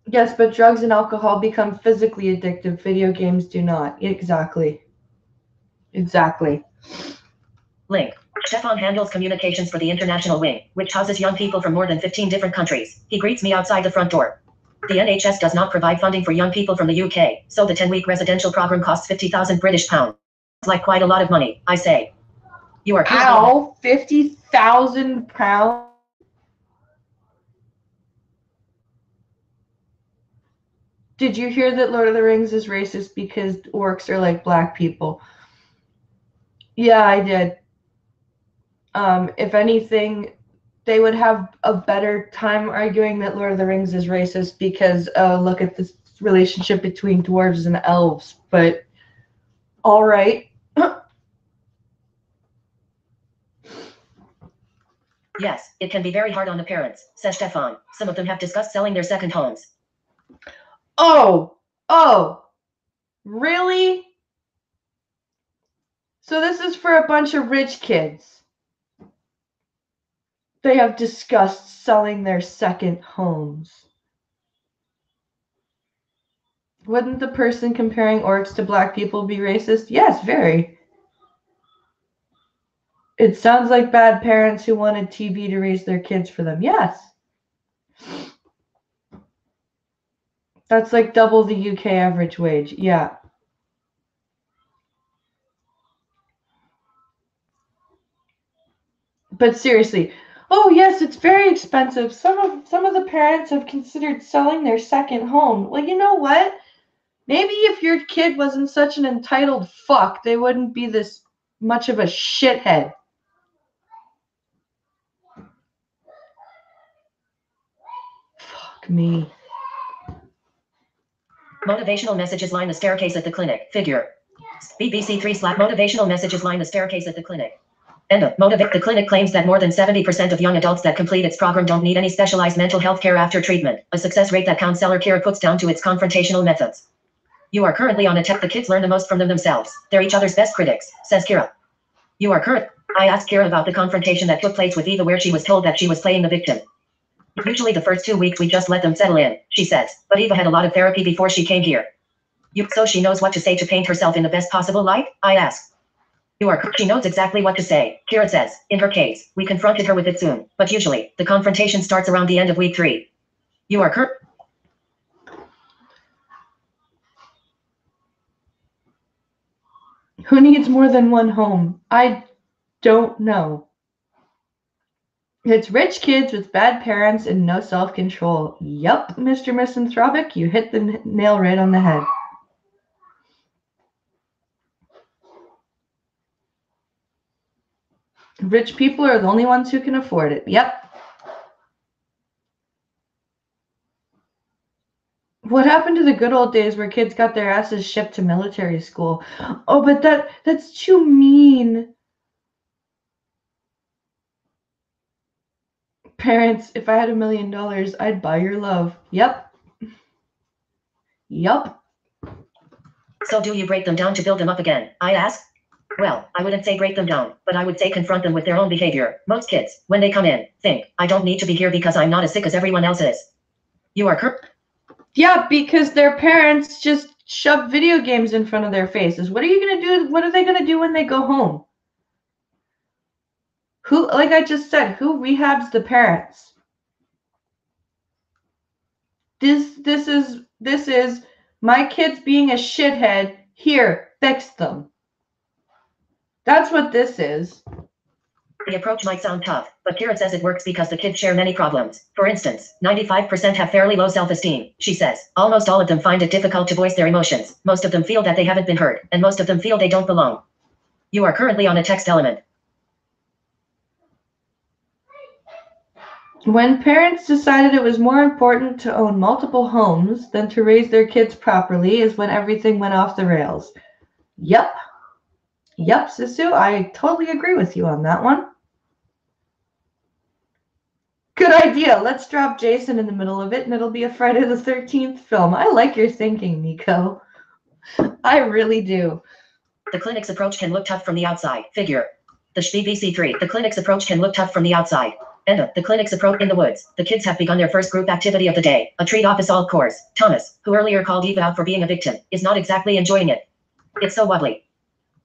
Yes, but drugs and alcohol become physically addictive. Video games do not. Exactly. Link. Stefan handles communications for the international wing, which houses young people from more than 15 different countries. He greets me outside the front door. The NHS does not provide funding for young people from the UK, so the 10-week residential program costs 50,000 British pounds. It's like quite a lot of money, I say. You are... Ow, 50,000 pounds? Did you hear that Lord of the Rings is racist because orcs are like black people? Yeah, I did. If anything, they would have a better time arguing that Lord of the Rings is racist because look at this relationship between dwarves and elves. But all right. Yes, it can be very hard on the parents, says Stefan. Some of them have discussed selling their second homes. Oh, really? So this is for a bunch of rich kids. They have discussed selling their second homes. Wouldn't the person comparing orcs to black people be racist? Yes, very. It sounds like bad parents who wanted TV to raise their kids for them. Yes. That's like double the UK average wage. Yeah. But seriously, oh yes, it's very expensive. Some of the parents have considered selling their second home. Well, you know what? Maybe if your kid wasn't such an entitled fuck, they wouldn't be this much of a shithead. Fuck me. Motivational messages line the staircase at the clinic. Figure. BBC3 / motivational messages line the staircase at the clinic. End of motivate. The clinic claims that more than 70% of young adults that complete its program don't need any specialized mental health care after treatment, a success rate that counselor Kira puts down to its confrontational methods. You are currently on a tech. The kids learn the most from them themselves. They're each other's best critics, says Kira. You are current. I asked Kira about the confrontation that took place with Eva where she was told that she was playing the victim. Usually the first 2 weeks we just let them settle in, she says, but Eva had a lot of therapy before she came here. So she knows what to say to paint herself in the best possible light? I ask. She knows exactly what to say, Kira says. In her case, we confronted her with it soon, but usually, the confrontation starts around the end of week 3. You are correct. Who needs more than one home? I don't know. It's rich kids with bad parents and no self-control. Yup, Mr. Misanthropic, you hit the nail right on the head. Rich people are the only ones who can afford it. Yep. What happened to the good old days where kids got their asses shipped to military school? Oh, but that's too mean. Parents, if I had $1 million, I'd buy your love. Yep. Yup. So do you break them down to build them up again? I ask. Well, I wouldn't say break them down, but I would say confront them with their own behavior. Most kids, when they come in, think, I don't need to be here because I'm not as sick as everyone else is. You are correct. Yeah, because their parents just shove video games in front of their faces. What are you going to do? What are they going to do when they go home? Who, like I just said, who rehabs the parents? This is my kids being a shithead. Here, fix them. That's what this is. The approach might sound tough, but Kira says it works because the kids share many problems. For instance, 95% have fairly low self-esteem, she says. Almost all of them find it difficult to voice their emotions. Most of them feel that they haven't been heard, and most of them feel they don't belong. You are currently on a text element. When parents decided it was more important to own multiple homes than to raise their kids properly is when everything went off the rails. Yep. Yep, Sisu, I totally agree with you on that one. Good idea. Let's drop Jason in the middle of it, and it'll be a Friday the 13th film. I like your thinking, Nico. I really do. The clinic's approach can look tough from the outside. Figure. The BBC3. The clinic's approach can look tough from the outside. End of. The clinic's approach in the woods. The kids have begun their first group activity of the day, a treat-off assault course. Thomas, who earlier called Eva out for being a victim, is not exactly enjoying it. It's so wobbly.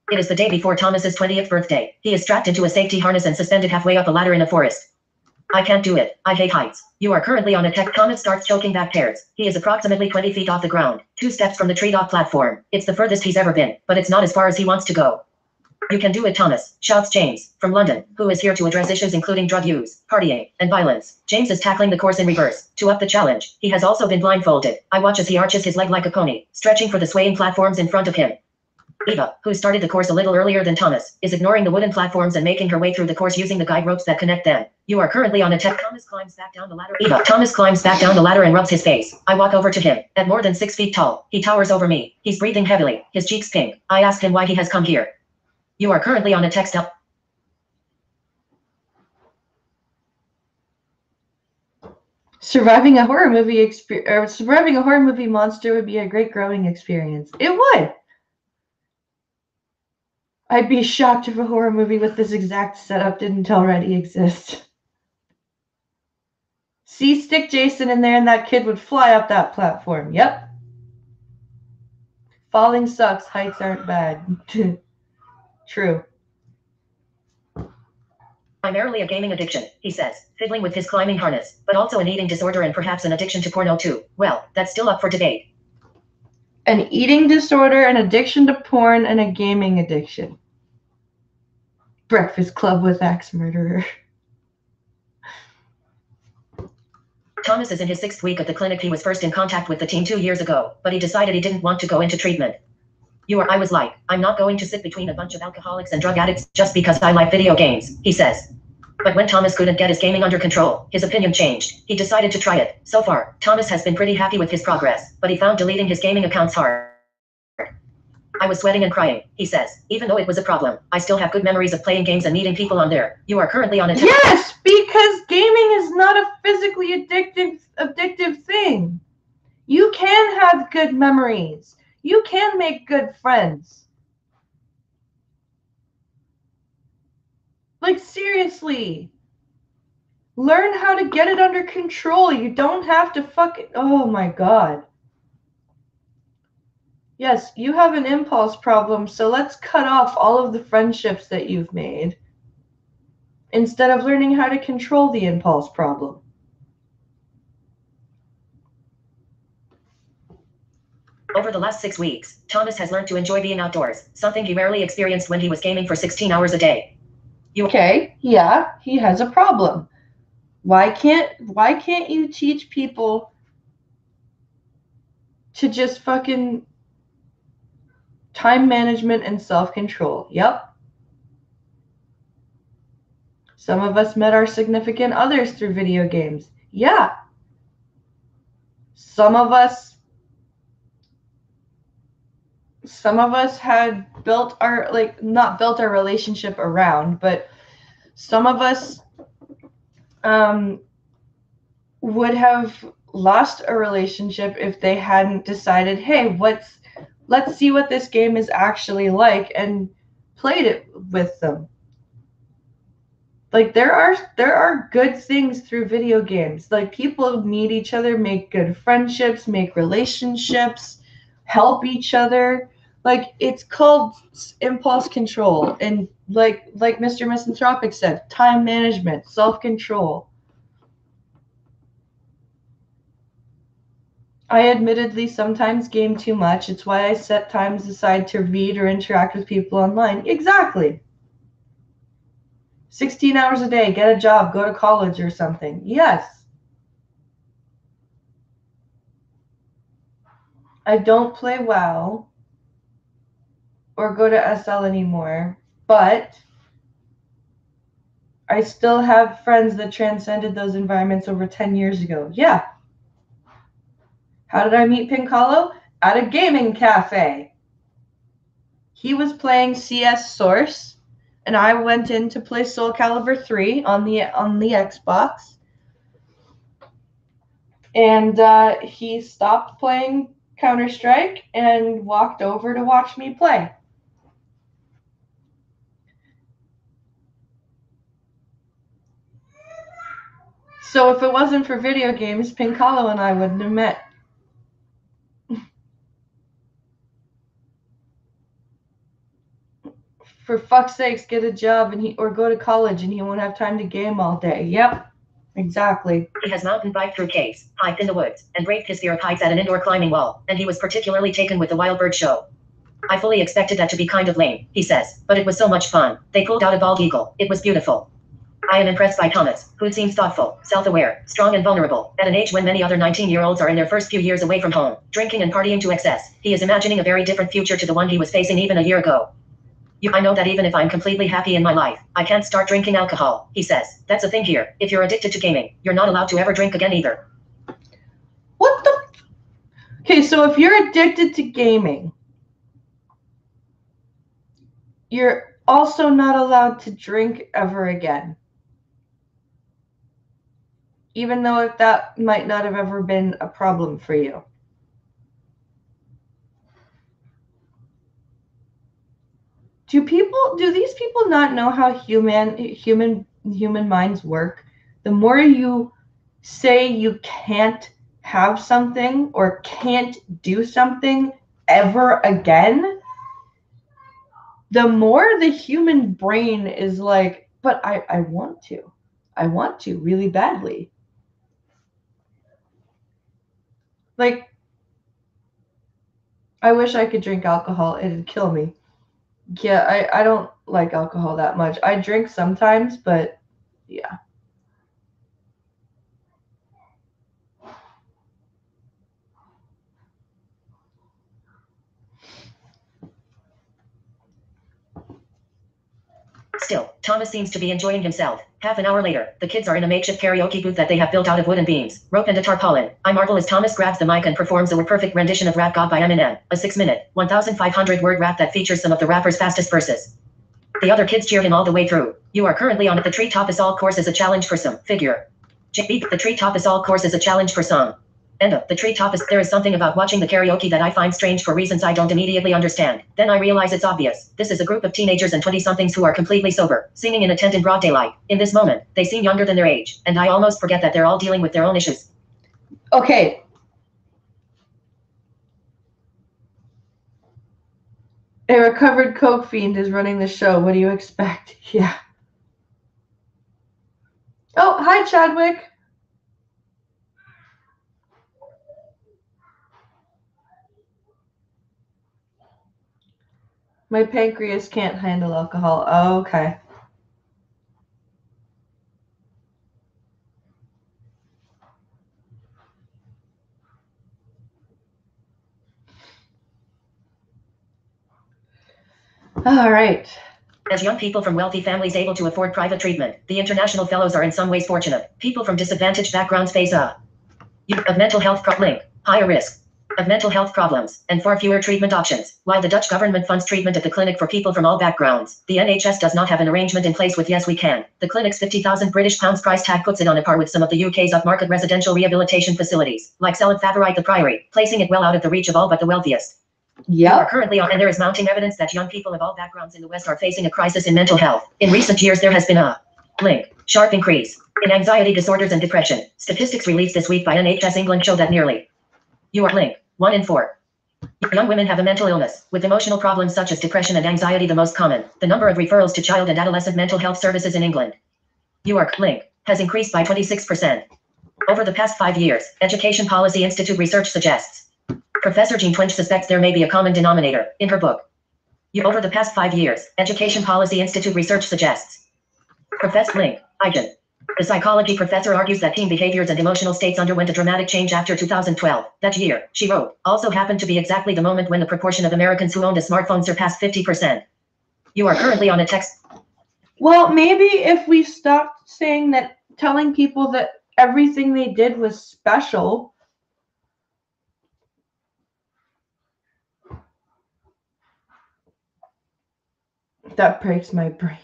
It is the day before Thomas's 20th birthday. He is strapped into a safety harness and suspended halfway up a ladder in a forest. I can't do it. I hate heights. You are currently on a tech. Thomas starts choking back tears. He is approximately 20 feet off the ground, 2 steps from the treetop platform. It's the furthest he's ever been, but it's not as far as he wants to go. You can do it, Thomas, shouts James, from London, who is here to address issues including drug use, partying, and violence. James is tackling the course in reverse. To up the challenge, he has also been blindfolded. I watch as he arches his leg like a pony, stretching for the swaying platforms in front of him. Eva, who started the course a little earlier than Thomas, is ignoring the wooden platforms and making her way through the course using the guide ropes that connect them. You are currently on a tech. Thomas climbs back down the ladder. Eva, Thomas climbs back down the ladder and rubs his face. I walk over to him. At more than 6 feet tall, he towers over me. He's breathing heavily, his cheeks pink. I ask him why he has come here. You are currently on a text. Surviving a horror movie monster would be a great growing experience. It would. I'd be shocked if a horror movie with this exact setup didn't already exist. See, stick Jason in there and that kid would fly up that platform. Yep. Falling sucks, heights aren't bad. True. Primarily a gaming addiction, he says, fiddling with his climbing harness, but also an eating disorder and perhaps an addiction to porno too. Well, that's still up for debate. An eating disorder, an addiction to porn, and a gaming addiction. Breakfast Club with Axe Murderer. Thomas is in his 6th week at the clinic. He was first in contact with the team 2 years ago, but he decided he didn't want to go into treatment. I was like, I'm not going to sit between a bunch of alcoholics and drug addicts just because I like video games, he says. But when Thomas couldn't get his gaming under control, his opinion changed. He decided to try it. So far, Thomas has been pretty happy with his progress, but he found deleting his gaming accounts hard. I was sweating and crying, he says. Even though it was a problem, I still have good memories of playing games and meeting people on there. You are currently on a Yes, because gaming is not a physically addictive thing. You can have good memories. You can make good friends. Like, seriously. Learn how to get it under control. You don't have to fucking... Oh, my God. Yes, you have an impulse problem, so let's cut off all of the friendships that you've made instead of learning how to control the impulse problem. Over the last 6 weeks, Thomas has learned to enjoy being outdoors, something he rarely experienced when he was gaming for 16 hours a day. Okay, yeah, he has a problem. Why can't you teach people to just fucking time management and self-control? Yep. Some of us met our significant others through video games. Yeah. Some of us had built our, like, not built our relationship around, but some of us would have lost a relationship if they hadn't decided, hey, let's see what this game is actually like, and played it with them. Like, there are good things through video games. Like, people meet each other, make good friendships, make relationships, help each other. Like, it's called impulse control, and like Mr. Misanthropic said, time management, self-control. I admittedly sometimes game too much. It's why I set times aside to read or interact with people online. Exactly. 16 hours a day, get a job, go to college or something. Yes. I don't play WoW or go to SL anymore, but I still have friends that transcended those environments over 10 years ago. Yeah. How did I meet Pinkalo? At a gaming cafe. He was playing CS Source, and I went in to play Soul Calibur 3 on the Xbox. And he stopped playing Counter-Strike and walked over to watch me play. So if it wasn't for video games, Pinkalo and I wouldn't have met. For fuck's sakes, get a job or go to college and he won't have time to game all day. Yep, exactly. He has mountain biked through caves, hiked in the woods, and braved his fear of heights at an indoor climbing wall, and he was particularly taken with the wild bird show. I fully expected that to be kind of lame, he says, but it was so much fun. They pulled out a bald eagle. It was beautiful. I am impressed by Thomas, who seems thoughtful, self-aware, strong and vulnerable. At an age when many other 19-year-olds are in their first few years away from home, drinking and partying to excess, he is imagining a very different future to the one he was facing even a year ago. I know that even if I'm completely happy in my life, I can't start drinking alcohol, he says. That's the thing here. If you're addicted to gaming, you're not allowed to ever drink again either. What the? Okay, so if you're addicted to gaming, you're also not allowed to drink ever again. Even though that might not have ever been a problem for you. Do these people not know how human minds work? The more you say you can't have something or can't do something ever again, the more the human brain is like, but I want to. I want to really badly. Like, I wish I could drink alcohol. It'd kill me. Yeah, I don't like alcohol that much. I drink sometimes, but yeah. Still, Thomas seems to be enjoying himself. Half an hour later, the kids are in a makeshift karaoke booth that they have built out of wooden beams, rope, and a tarpaulin. I marvel as Thomas grabs the mic and performs a perfect rendition of Rap God by Eminem, a 6-minute, 1,500-word rap that features some of the rapper's fastest verses. The other kids cheer him all the way through. You are currently on the Treetop Assault course as a challenge for some figure. JB, the Treetop Assault course is a challenge for some. End of the treetop is there is something about watching the karaoke that I find strange for reasons I don't immediately understand. Then I realize it's obvious. This is a group of teenagers and 20-somethings who are completely sober, singing in a tent in broad daylight. In this moment, they seem younger than their age, and I almost forget that they're all dealing with their own issues. Okay. A recovered coke fiend is running the show. What do you expect? Yeah. Oh, hi, Chadwick. My pancreas can't handle alcohol. Oh, okay. All right. As young people from wealthy families able to afford private treatment, the international fellows are in some ways fortunate. People from disadvantaged backgrounds face a of mental health link, higher risk of mental health problems, and far fewer treatment options. While the Dutch government funds treatment at the clinic for people from all backgrounds, the NHS does not have an arrangement in place with Yes We Can. The clinic's £50,000 price tag puts it on a par with some of the UK's upmarket residential rehabilitation facilities, like Salad Favorite the Priory, placing it well out of the reach of all but the wealthiest. You are currently on, and there is mounting evidence that young people of all backgrounds in the West are facing a crisis in mental health. In recent years, there has been a sharp increase in anxiety disorders and depression. Statistics released this week by NHS England show that nearly 1 in 4 young women have a mental illness, with emotional problems such as depression and anxiety the most common. The number of referrals to child and adolescent mental health services in England has increased by 26%. Over the past 5 years, Education Policy Institute research suggests Professor Jean Twenge suspects there may be a common denominator in her book. Over the past 5 years, Education Policy Institute research suggests Professor Ragin, the psychology professor, argues that teen behaviors and emotional states underwent a dramatic change after 2012. That year, she wrote, also happened to be exactly the moment when the proportion of Americans who owned a smartphone surpassed 50%. You are currently on a text. Well, maybe if we stopped saying that, telling people that everything they did was special. That breaks my brain.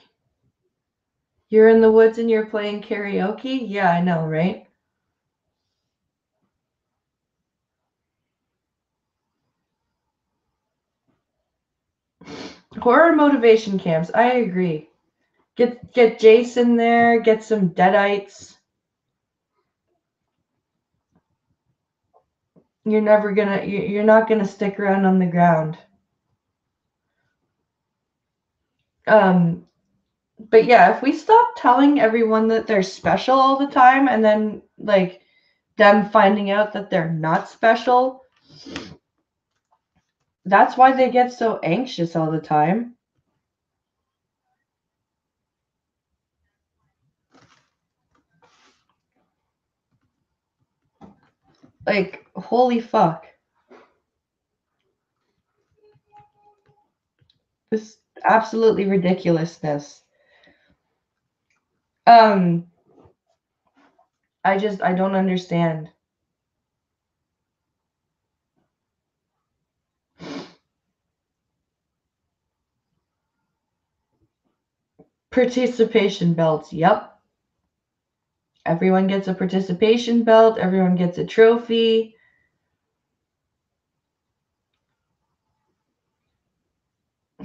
You're in the woods and you're playing karaoke? Yeah, I know, right? Horror motivation camps. I agree. Get Jason there. Get some Deadites. You're not gonna stick around on the ground. But yeah, if we stop telling everyone that they're special all the time, and then like them finding out that they're not special, that's why they get so anxious all the time. Like, holy fuck. This absolutely ridiculousness. I don't understand. Participation belts. Yep. Everyone gets a participation belt. Everyone gets a trophy.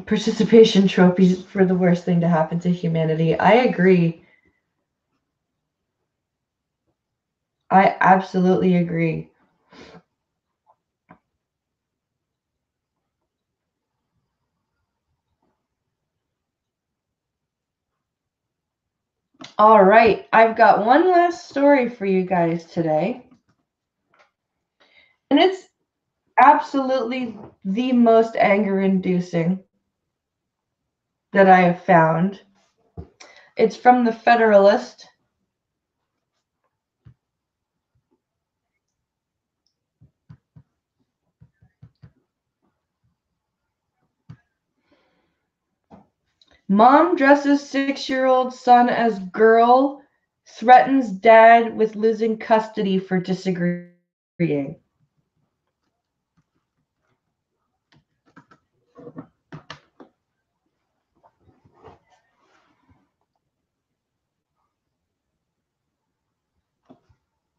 participation trophies for the worst thing to happen to humanity. I agree. I absolutely agree. All right, I've got one last story for you guys today. And it's absolutely the most anger-inducing that I have found. It's from the Federalist. Mom dresses 6-year-old son as girl, threatens dad with losing custody for disagreeing.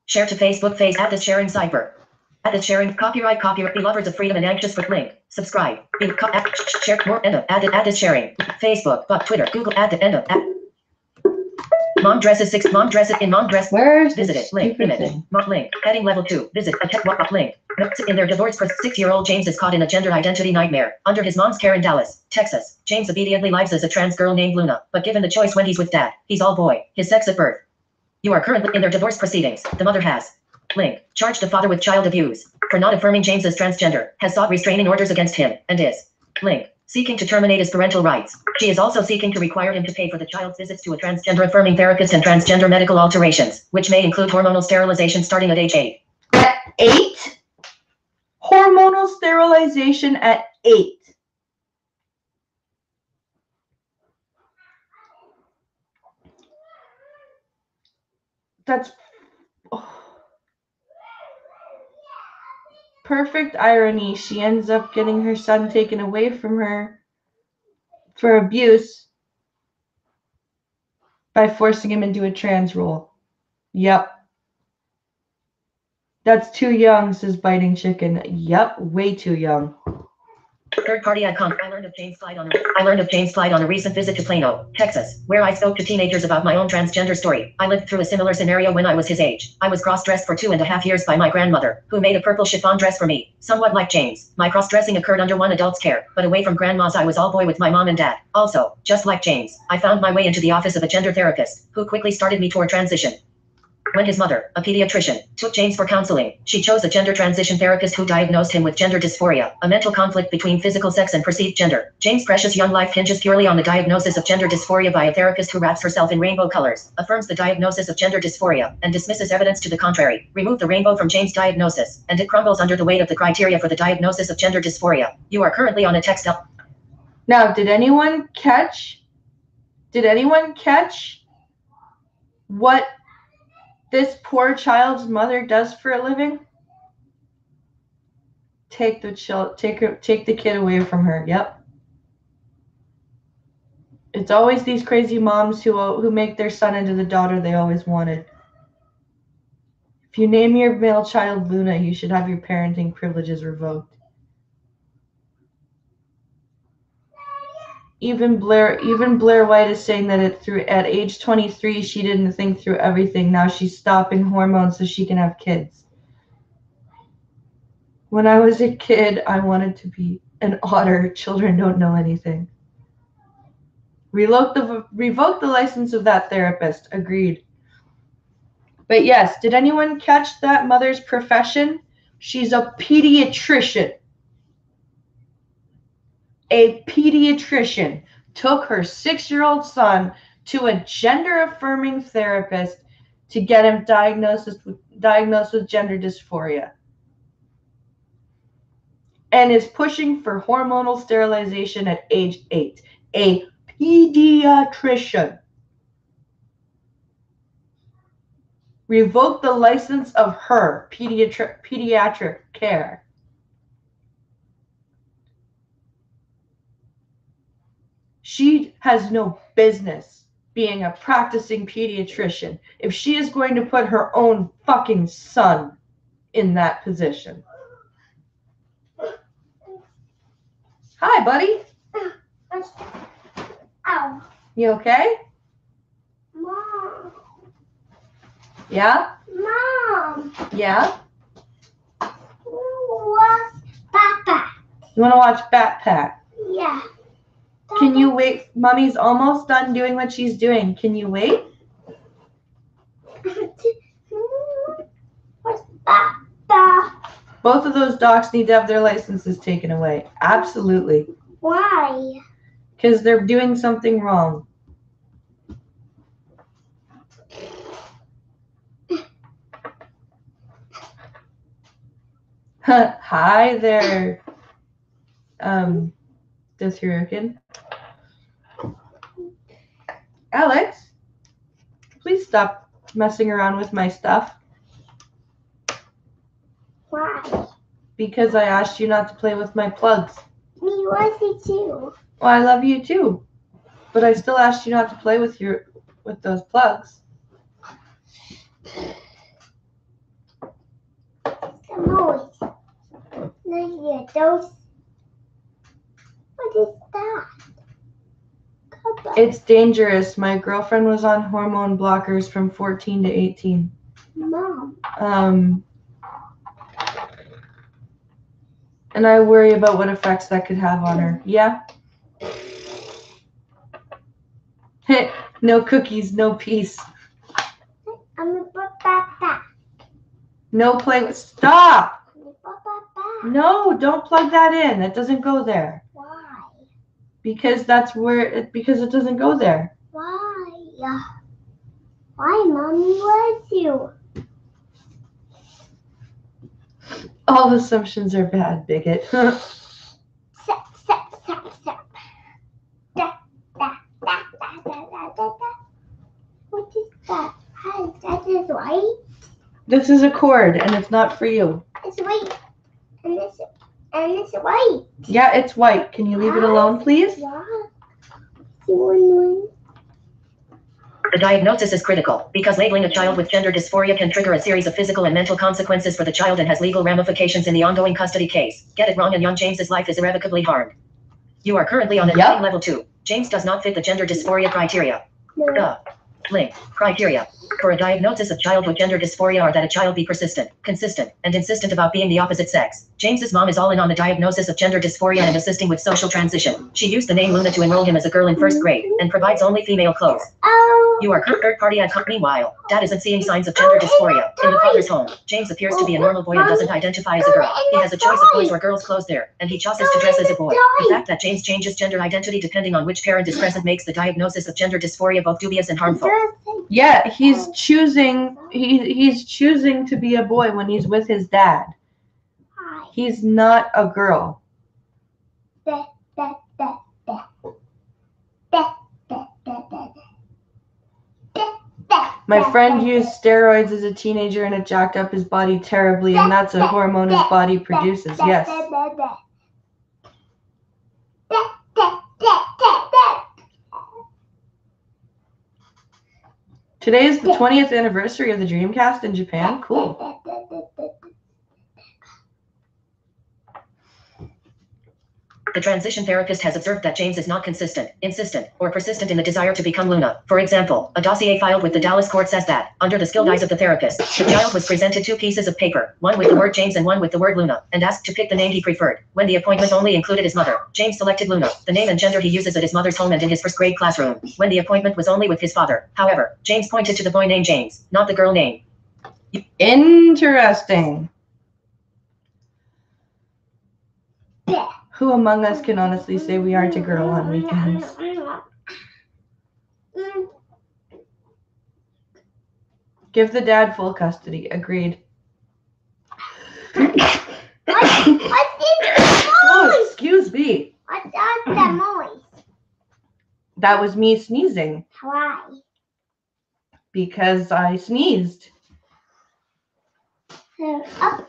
Share to Facebook. Add this sharing cyber. Add this sharing. Copyright. Be lovers of freedom and anxious for link. Subscribe. Share more. End of. Add this sharing. Facebook. Twitter. Google. Add the end of. Mom dresses six. Mom dresses in mom dress. Where's Visit this it. Link. Image. thing? Link. Heading level 2. Visit. Link. In their divorce, 6-year-old James is caught in a gender identity nightmare. Under his mom's care in Dallas, Texas, James obediently lives as a trans girl named Luna. But given the choice when he's with dad, he's all boy. His sex at birth. You are currently in their divorce proceedings. The mother has link charged the father with child abuse for not affirming James as transgender, has sought restraining orders against him, and is link seeking to terminate his parental rights. She is also seeking to require him to pay for the child's visits to a transgender affirming therapist and transgender medical alterations, which may include hormonal sterilization starting at age 8. At 8? Hormonal sterilization at 8. That's perfect irony. She ends up getting her son taken away from her for abuse by forcing him into a trans role. Yep. That's too young, says Biting Chicken. Yep, way too young. Third-party icon. I learned of James Clyde on a recent visit to Plano, Texas, where I spoke to teenagers about my own transgender story. I lived through a similar scenario when I was his age. I was cross-dressed for 2.5 years by my grandmother, who made a purple chiffon dress for me, somewhat like James. My cross-dressing occurred under one adult's care, but away from grandma's I was all boy with my mom and dad. Also, just like James, I found my way into the office of a gender therapist, who quickly started me toward transition. When his mother, a pediatrician, took James for counseling, she chose a gender transition therapist who diagnosed him with gender dysphoria, a mental conflict between physical sex and perceived gender. James' precious young life hinges purely on the diagnosis of gender dysphoria by a therapist who wraps herself in rainbow colors, affirms the diagnosis of gender dysphoria, and dismisses evidence to the contrary. Remove the rainbow from James' diagnosis, and it crumbles under the weight of the criteria for the diagnosis of gender dysphoria. You are currently on a text. Now, did anyone catch what this poor child's mother does for a living? Take the kid away from her. Yep. It's always these crazy moms who make their son into the daughter they always wanted. If you name your male child Luna, you should have your parenting privileges revoked. Even Blair White is saying that at age 23 she didn't think through everything. Now she's stopping hormones so she can have kids. When I was a kid, I wanted to be an otter. Children don't know anything. Revoke the license of that therapist. Agreed. But yes, did anyone catch that mother's profession? She's a pediatrician. A pediatrician took her 6-year-old son to a gender-affirming therapist to get him diagnosed with gender dysphoria, and is pushing for hormonal sterilization at age 8. A pediatrician. Revoke the license of her pediatric care. She has no business being a practicing pediatrician if she is going to put her own fucking son in that position. Hi, buddy. What's that? Ow. You okay? Mom. Yeah? Mom. Yeah? What's Papa? You want to watch Backpack? Yeah. Can you wait? Mommy's almost done doing what she's doing. Can you wait? What's Papa? Both of those dogs need to have their licenses taken away. Absolutely. Why? Because they're doing something wrong. Hi there, Ragin. Alex, please stop messing around with my stuff. Why? Because I asked you not to play with my plugs. Me want it too. Well, I love you too, but I still asked you not to play with those plugs. The noise. No, those. What is that? Papa. It's dangerous. My girlfriend was on hormone blockers from 14 to 18. Mom. And I worry about what effects that could have on her. Yeah? No cookies, no peace. I'm gonna put that back. No play with. Stop! I'm gonna put that back. No, don't plug that in. It doesn't go there. Why? Because that's because it doesn't go there. Why? Why, Mommy? What you? All assumptions are bad, bigot. Stop. What is that? Hi, that is white. This is a cord, and it's not for you. It's white. And it's white. Yeah, it's white. Can you leave it alone, please? Yeah. The diagnosis is critical because labeling a child with gender dysphoria can trigger a series of physical and mental consequences for the child and has legal ramifications in the ongoing custody case. Get it wrong and young James's life is irrevocably harmed. You are currently on a level 2. James does not fit the gender dysphoria criteria. Link. Criteria for a diagnosis of child with gender dysphoria are that a child be persistent, consistent, and insistent about being the opposite sex. James's mom is all in on the diagnosis of gender dysphoria and assisting with social transition. She used the name Luna to enroll him as a girl in 1st grade and provides only female clothes. Oh. You are third party at company. Meanwhile, Dad isn't seeing signs of gender dysphoria in the father's home. James appears to be a normal boy and doesn't identify as a girl. He has a choice of boys or girls clothes there, and he chooses to dress as a boy. The fact that James changes gender identity depending on which parent is present makes the diagnosis of gender dysphoria both dubious and harmful. Yeah, he's choosing to be a boy when he's with his dad. He's not a girl. My friend used steroids as a teenager and it jacked up his body terribly, and that's a hormone his body produces. Yes. Today is the 20th anniversary of the Dreamcast in Japan. Cool. The transition therapist has observed that James is not consistent, insistent, or persistent in the desire to become Luna. For example, a dossier filed with the Dallas court says that, under the skilled eyes of the therapist, the child was presented 2 pieces of paper, one with the word James and one with the word Luna, and asked to pick the name he preferred. When the appointment only included his mother, James selected Luna, the name and gender he uses at his mother's home and in his 1st grade classroom. When the appointment was only with his father, however, James pointed to the boy named James, not the girl name. Interesting. Who among us can honestly say we aren't a girl on weekends? Give the dad full custody. Agreed. Oh, excuse me. What's that noise? That was me sneezing. Why? Because I sneezed. Up.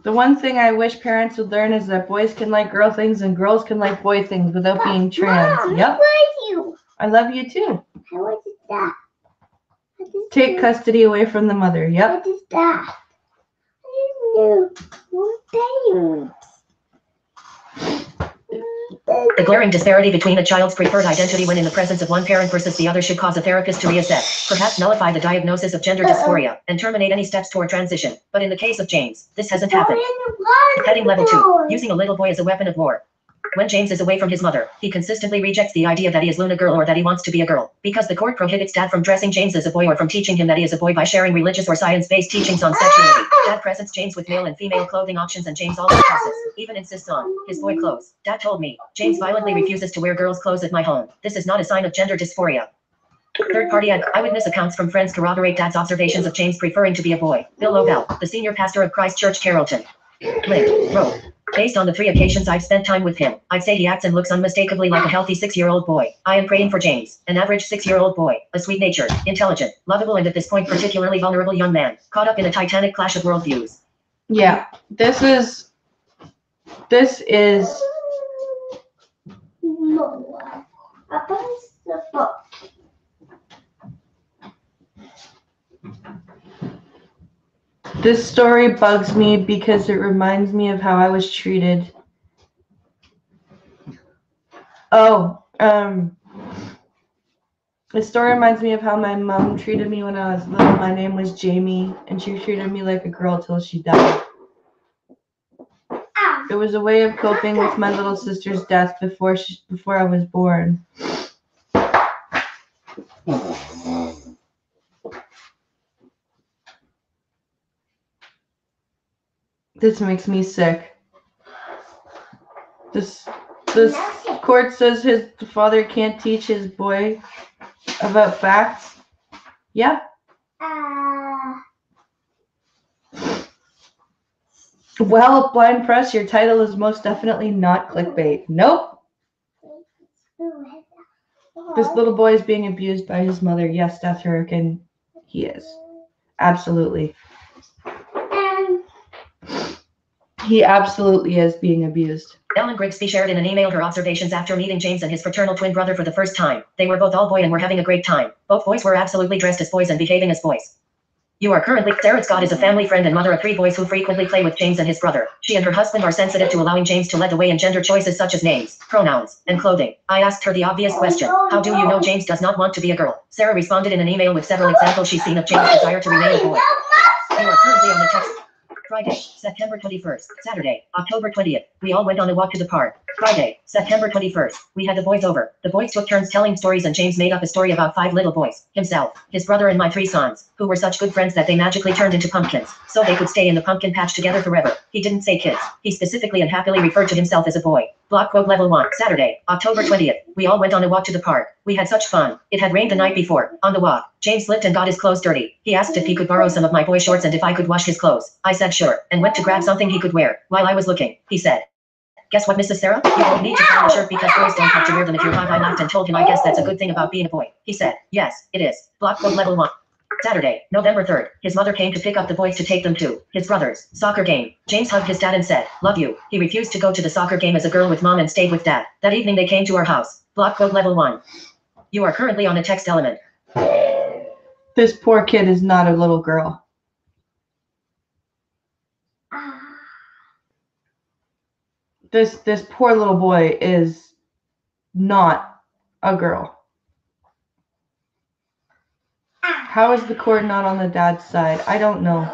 The one thing I wish parents would learn is that boys can like girl things and girls can like boy things without being trans. Mom, Yep. I love you. I love you too. What is that? What is Take that? custody away from the mother. Yep. What is that? I didn't know. What? babes. The glaring disparity between a child's preferred identity when in the presence of one parent versus the other should cause a therapist to reassess, perhaps nullify the diagnosis of gender dysphoria, and terminate any steps toward transition. But in the case of James, this hasn't happened. Heading level 2. Using a little boy as a weapon of war. When James is away from his mother, he consistently rejects the idea that he is Luna girl or that he wants to be a girl, because the court prohibits Dad from dressing James as a boy or from teaching him that he is a boy by sharing religious or science-based teachings on sexuality. Dad presents James with male and female clothing options and James always passes, even insists on, his boy clothes. Dad told me, James violently refuses to wear girls' clothes at my home. This is not a sign of gender dysphoria. Third-party eyewitness accounts from friends corroborate Dad's observations of James preferring to be a boy. Bill Lovell, the senior pastor of Christ Church Carrollton. Link, wrote. Based on the 3 occasions I've spent time with him, I'd say he acts and looks unmistakably like a healthy 6-year-old boy. I am praying for James, an average 6-year-old boy, a sweet-natured, intelligent, lovable and at this point particularly vulnerable young man, caught up in a titanic clash of worldviews. Yeah, this is No. Apa the book? this story bugs me because it reminds me of how I was treated. The story reminds me of how my mom treated me when I was little. My name was Jamie, and she treated me like a girl till she died. It was a way of coping with my little sister's death before I was born. This makes me sick. This court says his father can't teach his boy about facts. Yeah. Well, Blind Press, your title is most definitely not clickbait. Nope. This little boy is being abused by his mother. Yes, Death Hurricane, he is. Absolutely. He absolutely is being abused. Ellen Grigsby shared in an email her observations after meeting James and his fraternal twin brother for the first time. They were both all boy and were having a great time. Both boys were absolutely dressed as boys and behaving as boys. You are currently, Sarah Scott is a family friend and mother of 3 boys who frequently play with James and his brother. She and her husband are sensitive to allowing James to lead the way in gender choices such as names, pronouns, and clothing. I asked her the obvious question, how do you know James does not want to be a girl? Sarah responded in an email with several examples she's seen of James' desire to remain a boy. You are currently on the text. Friday, September 21st. Saturday, October 20th. We all went on a walk to the park. Friday, September 21st. We had the boys over. The boys took turns telling stories and James made up a story about 5 little boys, himself, his brother and my 3 sons, who were such good friends that they magically turned into pumpkins, so they could stay in the pumpkin patch together forever. He didn't say kids. He specifically and happily referred to himself as a boy. Block quote level 1. Saturday, October 20th. We all went on a walk to the park. We had such fun. It had rained the night before. On the walk, James slipped and got his clothes dirty. He asked if he could borrow some of my boy shorts and if I could wash his clothes. I said sure, and went to grab something he could wear. While I was looking, he said, guess what, Mrs. Sarah? You don't need to find a shirt because boys don't have to wear them if you're hot. I laughed and told him I guess that's a good thing about being a boy. He said, yes, it is. Block quote level 1. Saturday, November 3rd. His mother came to pick up the boys to take them to his brother's soccer game. James hugged his dad and said, love you. He refused to go to the soccer game as a girl with mom and stayed with dad. That evening they came to our house. Block quote level 1. You are currently on a text element. This poor kid is not a little girl. This poor little boy is not a girl. How is the court not on the dad's side? I don't know.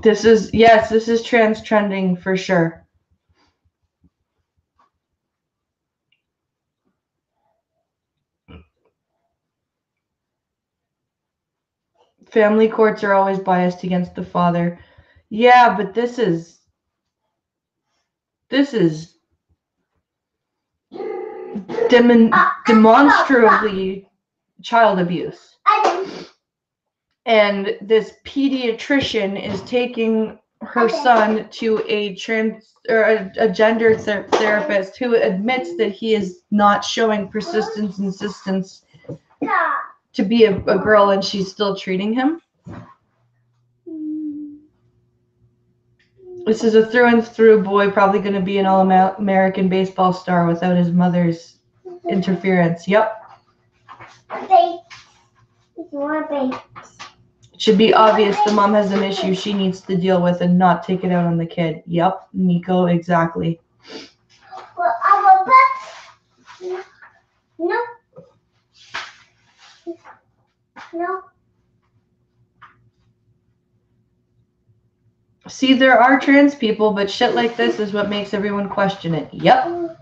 This is trans trending for sure. Family courts are always biased against the father. Yeah, but this is demonstrably child abuse. And this pediatrician is taking her son to a gender therapist who admits that he is not showing insistence to be a girl, and she's still treating him. This is a through and through boy, probably going to be an all-American baseball star without his mother's interference. Yep. They want to It should be obvious the mom has an issue she needs to deal with and not take it out on the kid. Yep, Nico, exactly. Well, I will put. No. No. See, there are trans people, but shit like this is what makes everyone question it. Yep.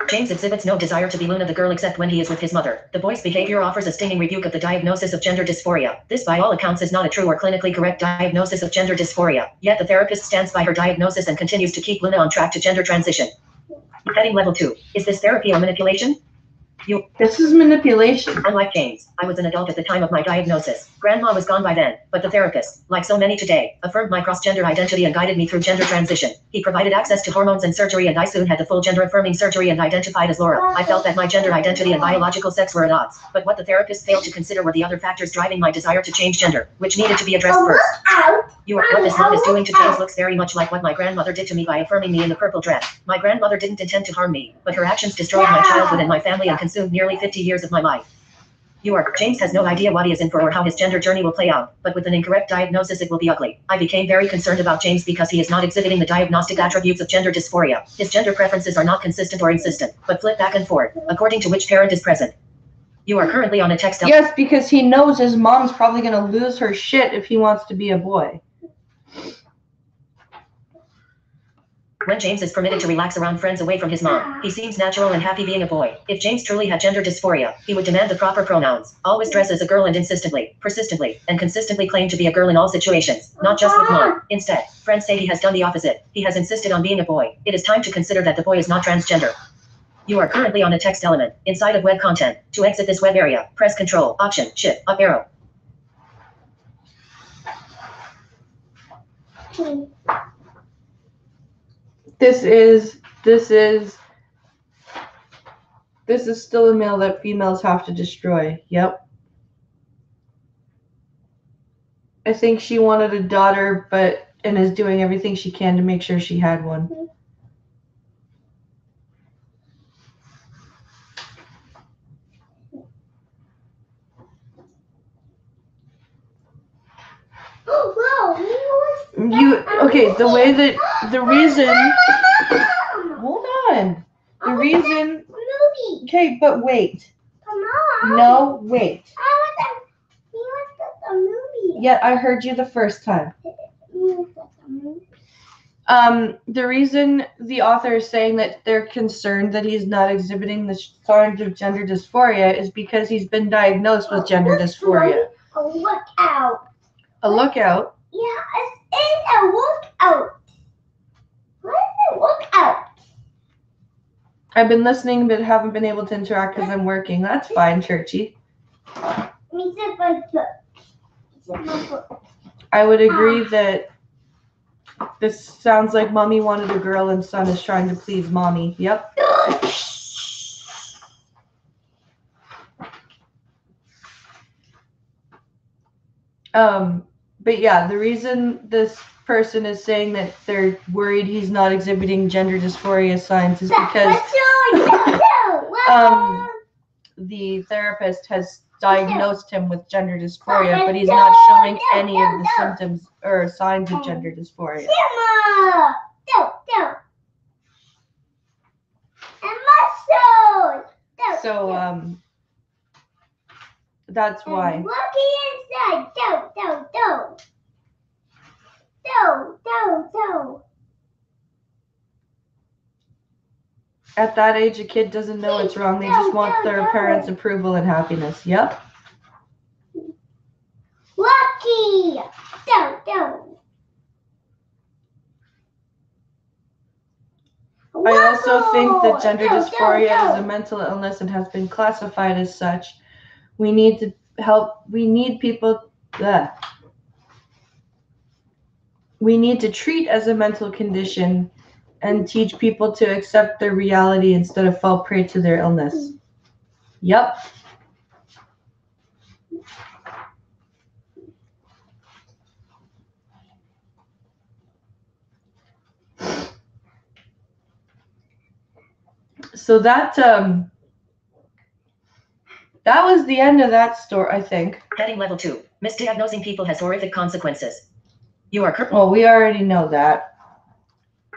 James exhibits no desire to be Luna the girl except when he is with his mother. The boy's behavior offers a stinging rebuke of the diagnosis of gender dysphoria. This by all accounts is not a true or clinically correct diagnosis of gender dysphoria. Yet the therapist stands by her diagnosis and continues to keep Luna on track to gender transition. Heading level 2. Is this therapy or manipulation? This is manipulation. Unlike James, I was an adult at the time of my diagnosis. Grandma was gone by then, but the therapist, like so many today, affirmed my cross-gender identity and guided me through gender transition. He provided access to hormones and surgery, and I soon had the full gender-affirming surgery and identified as Laura. I felt that my gender identity and biological sex were at odds, but what the therapist failed to consider were the other factors driving my desire to change gender, which needed to be addressed first. What this mom is doing to James looks very much like what my grandmother did to me by affirming me in the purple dress. My grandmother didn't intend to harm me, but her actions destroyed my childhood and my family and consumed nearly 50 years of my life. James has no idea what he is in for or how his gender journey will play out, but with an incorrect diagnosis it will be ugly. I became very concerned about James because he is not exhibiting the diagnostic attributes of gender dysphoria. His gender preferences are not consistent or insistent, but flip back and forth, according to which parent is present. You are currently on a text. Yes, because he knows his mom's probably going to lose her shit if he wants to be a boy. When James is permitted to relax around friends away from his mom, he seems natural and happy being a boy. If James truly had gender dysphoria, he would demand the proper pronouns, always dress as a girl, and insistently, persistently, and consistently claim to be a girl in all situations, not just with mom. Instead, friends say he has done the opposite. He has insisted on being a boy. It is time to consider that the boy is not transgender. You are currently on a text element inside of web content. To exit this web area, press Control, Option, Shift, Up arrow. This is still a male that females have to destroy. Yep. I think she wanted a daughter, and is doing everything she can to make sure she had one. The reason. Hold on. The reason. Okay, but wait. Come on. No, wait. He wants the movie. Yeah, I heard you the first time. The reason the author is saying that they're concerned that he's not exhibiting the signs of gender dysphoria is because he's been diagnosed with gender dysphoria. A lookout. A lookout? Yeah, it's a lookout. What is a lookout? I've been listening but haven't been able to interact because I'm working. That's fine, Churchy. I would agree that this sounds like mommy wanted a girl and son is trying to please mommy. Yep. But yeah, the reason this person is saying that they're worried he's not exhibiting gender dysphoria signs is because the therapist has diagnosed him with gender dysphoria, but he's not showing any of the symptoms or signs of gender dysphoria. So that's why. At that age, a kid doesn't know it's wrong. They just want their parents' approval and happiness. Yep. Lucky. I also think that gender dysphoria is a mental illness and has been classified as such. We need to help. We need people. We need to treat as a mental condition and teach people to accept their reality instead of fall prey to their illness. Yep. So that was the end of that story, I think. Heading level 2. Misdiagnosing people has horrific consequences. You are currently. Well, we already know that.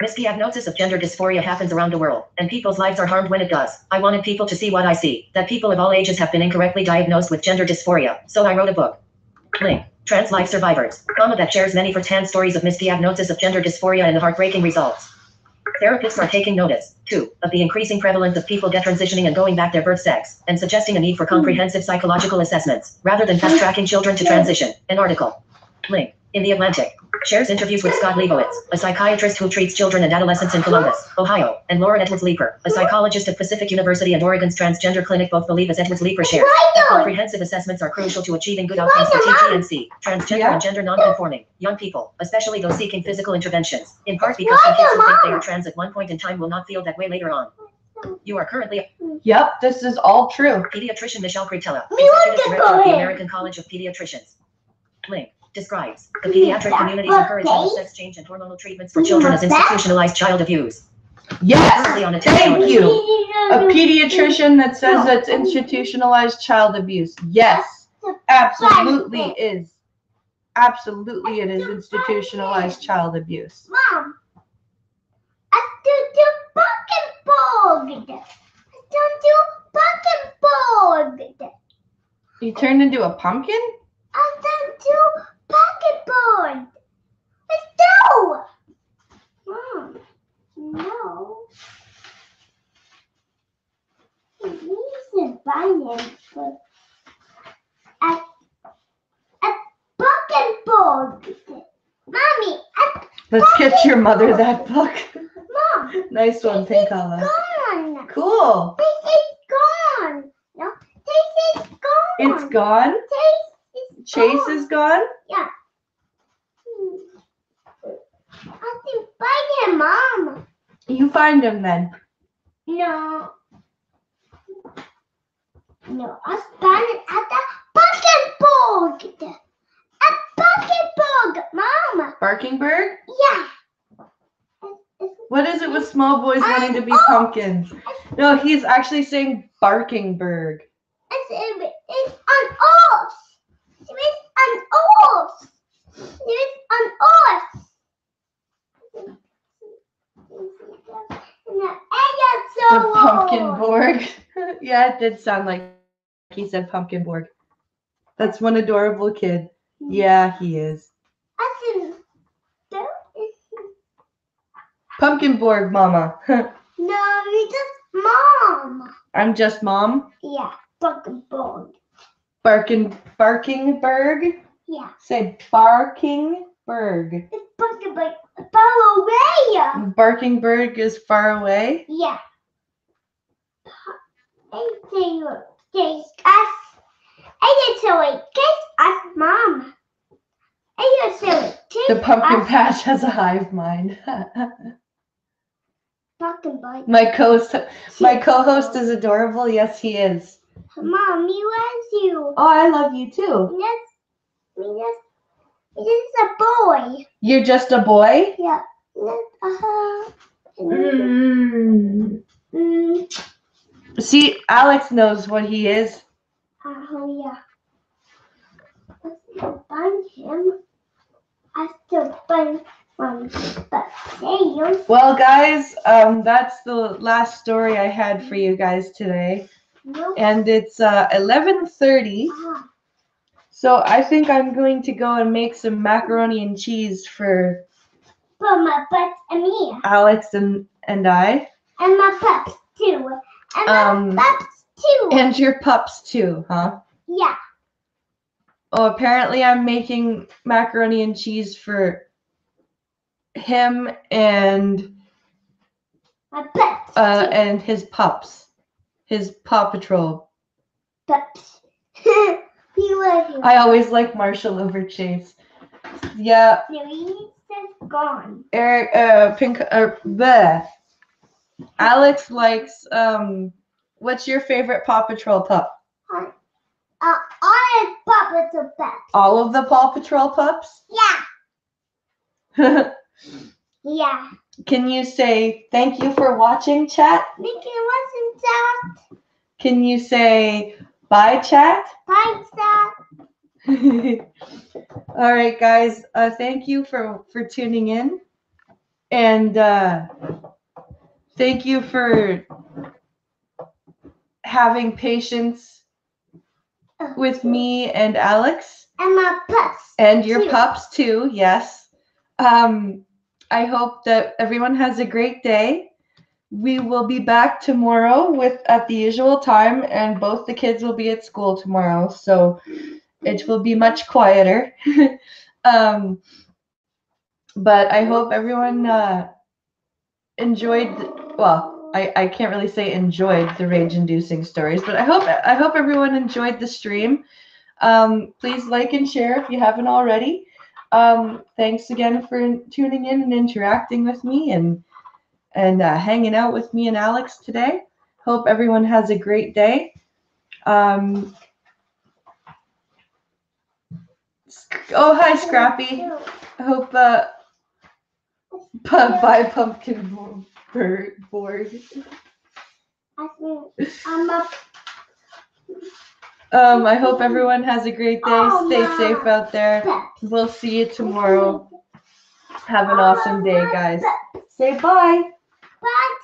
Misdiagnosis of gender dysphoria happens around the world, and people's lives are harmed when it does. I wanted people to see what I see, that people of all ages have been incorrectly diagnosed with gender dysphoria, so I wrote a book. Link. Trans life survivors, that shares many first-hand stories of misdiagnosis of gender dysphoria and the heartbreaking results. Therapists are taking notice, too, of the increasing prevalence of people detransitioning and going back their birth sex, and suggesting a need for comprehensive psychological assessments, rather than fast-tracking children to transition. An article. Link. In The Atlantic. Shares interviews with Scott Leibowitz, a psychiatrist who treats children and adolescents in Columbus, Ohio, and Laura Edwards-Leeper, a psychologist at Pacific University and Oregon's transgender clinic. Both believe, as Edwards-Leeper shares, that comprehensive assessments are crucial to achieving good outcomes for TGNC, transgender and gender non-conforming, young people, especially those seeking physical interventions, in part because some kids who think they were trans at one point in time will not feel that way later on. You are currently. Yep, this is all true. Pediatrician Michelle Cretella, Executive Director of the American College of Pediatricians. Link. Describes the pediatric community's encouragement of sex change and hormonal treatments for children as institutionalized child abuse. Yes, thank you. A pediatrician that says it's institutionalized child abuse. Yes, absolutely is. Absolutely, it is institutionalized child abuse. Mom, I don't do bucket board. I don't do bucket board. You turned into a pumpkin? I don't do bucket board. Let's do. Mom, no. He's a violent, but a bucket board. Mommy, Let's get your mother that book. Mom. Nice one, Pinkala. Gone. Cool. This is gone. No, this is gone. It's gone? Chase is gone? Yeah. I can find him, Mom. You find him then. No. No, I found it at the bucket board. A bucket board, Mom. Barkingburg? Yeah. What is it with small boys wanting to be pumpkins? No, he's actually saying Barkingburg. It's an horse. It's an horse. It's an horse. The Pumpkinborg. Yeah, it did sound like he said Pumpkinborg. That's one adorable kid. Yeah, he is. Pumpkinborg, Mama. No, you're just Mom. I'm just Mom? Yeah, Pumpkinborg. Barkingburg? Yeah. Say Barkingburg. It's Pumpkinborg far away. Barkingburg is far away? Yeah. Mom. The pumpkin patch has a hive mind. Pumpkinborg. My co-host is adorable. Yes, he is. Mom, he loves you. Oh, I love you too. He's just a boy. You're just a boy? Yeah. See, Alex knows what he is. Yeah. I still find him. I still find him. Well, guys, that's the last story I had for you guys today. And it's 11:30. So I think I'm going to go and make some macaroni and cheese for my pups and me. Alex and I. And my pups too. And my pups too. And your pups too, huh? Yeah. Oh, apparently I'm making macaroni and cheese for him and my pups and his pups. His Paw Patrol. Pups. We love you. I always like Marshall over Chase. Yeah. He's gone. Eric, bleh. Alex likes, what's your favorite Paw Patrol pup? All Paw Patrol pups. All of the Paw Patrol pups? Yeah. Yeah. Can you say thank you for watching, chat? Thank you for watching, chat. Can you say bye, chat? Bye, chat. All right, guys. Thank you for tuning in, and thank you for having patience with me and Alex. And my pups. And your too. pups too, yes. I hope that everyone has a great day. We will be back tomorrow at the usual time, and both the kids will be at school tomorrow, so it will be much quieter. But I hope everyone enjoyed. I can't really say enjoyed the rage-inducing stories, but I hope everyone enjoyed the stream. Please like and share if you haven't already. Thanks again for tuning in and interacting with me and hanging out with me and Alex today. Hope everyone has a great day. Oh, hi, Scrappy. I hope bye, pumpkin board. I hope everyone has a great day. Stay safe out there. We'll see you tomorrow. Have an awesome day, guys. Say bye. Bye.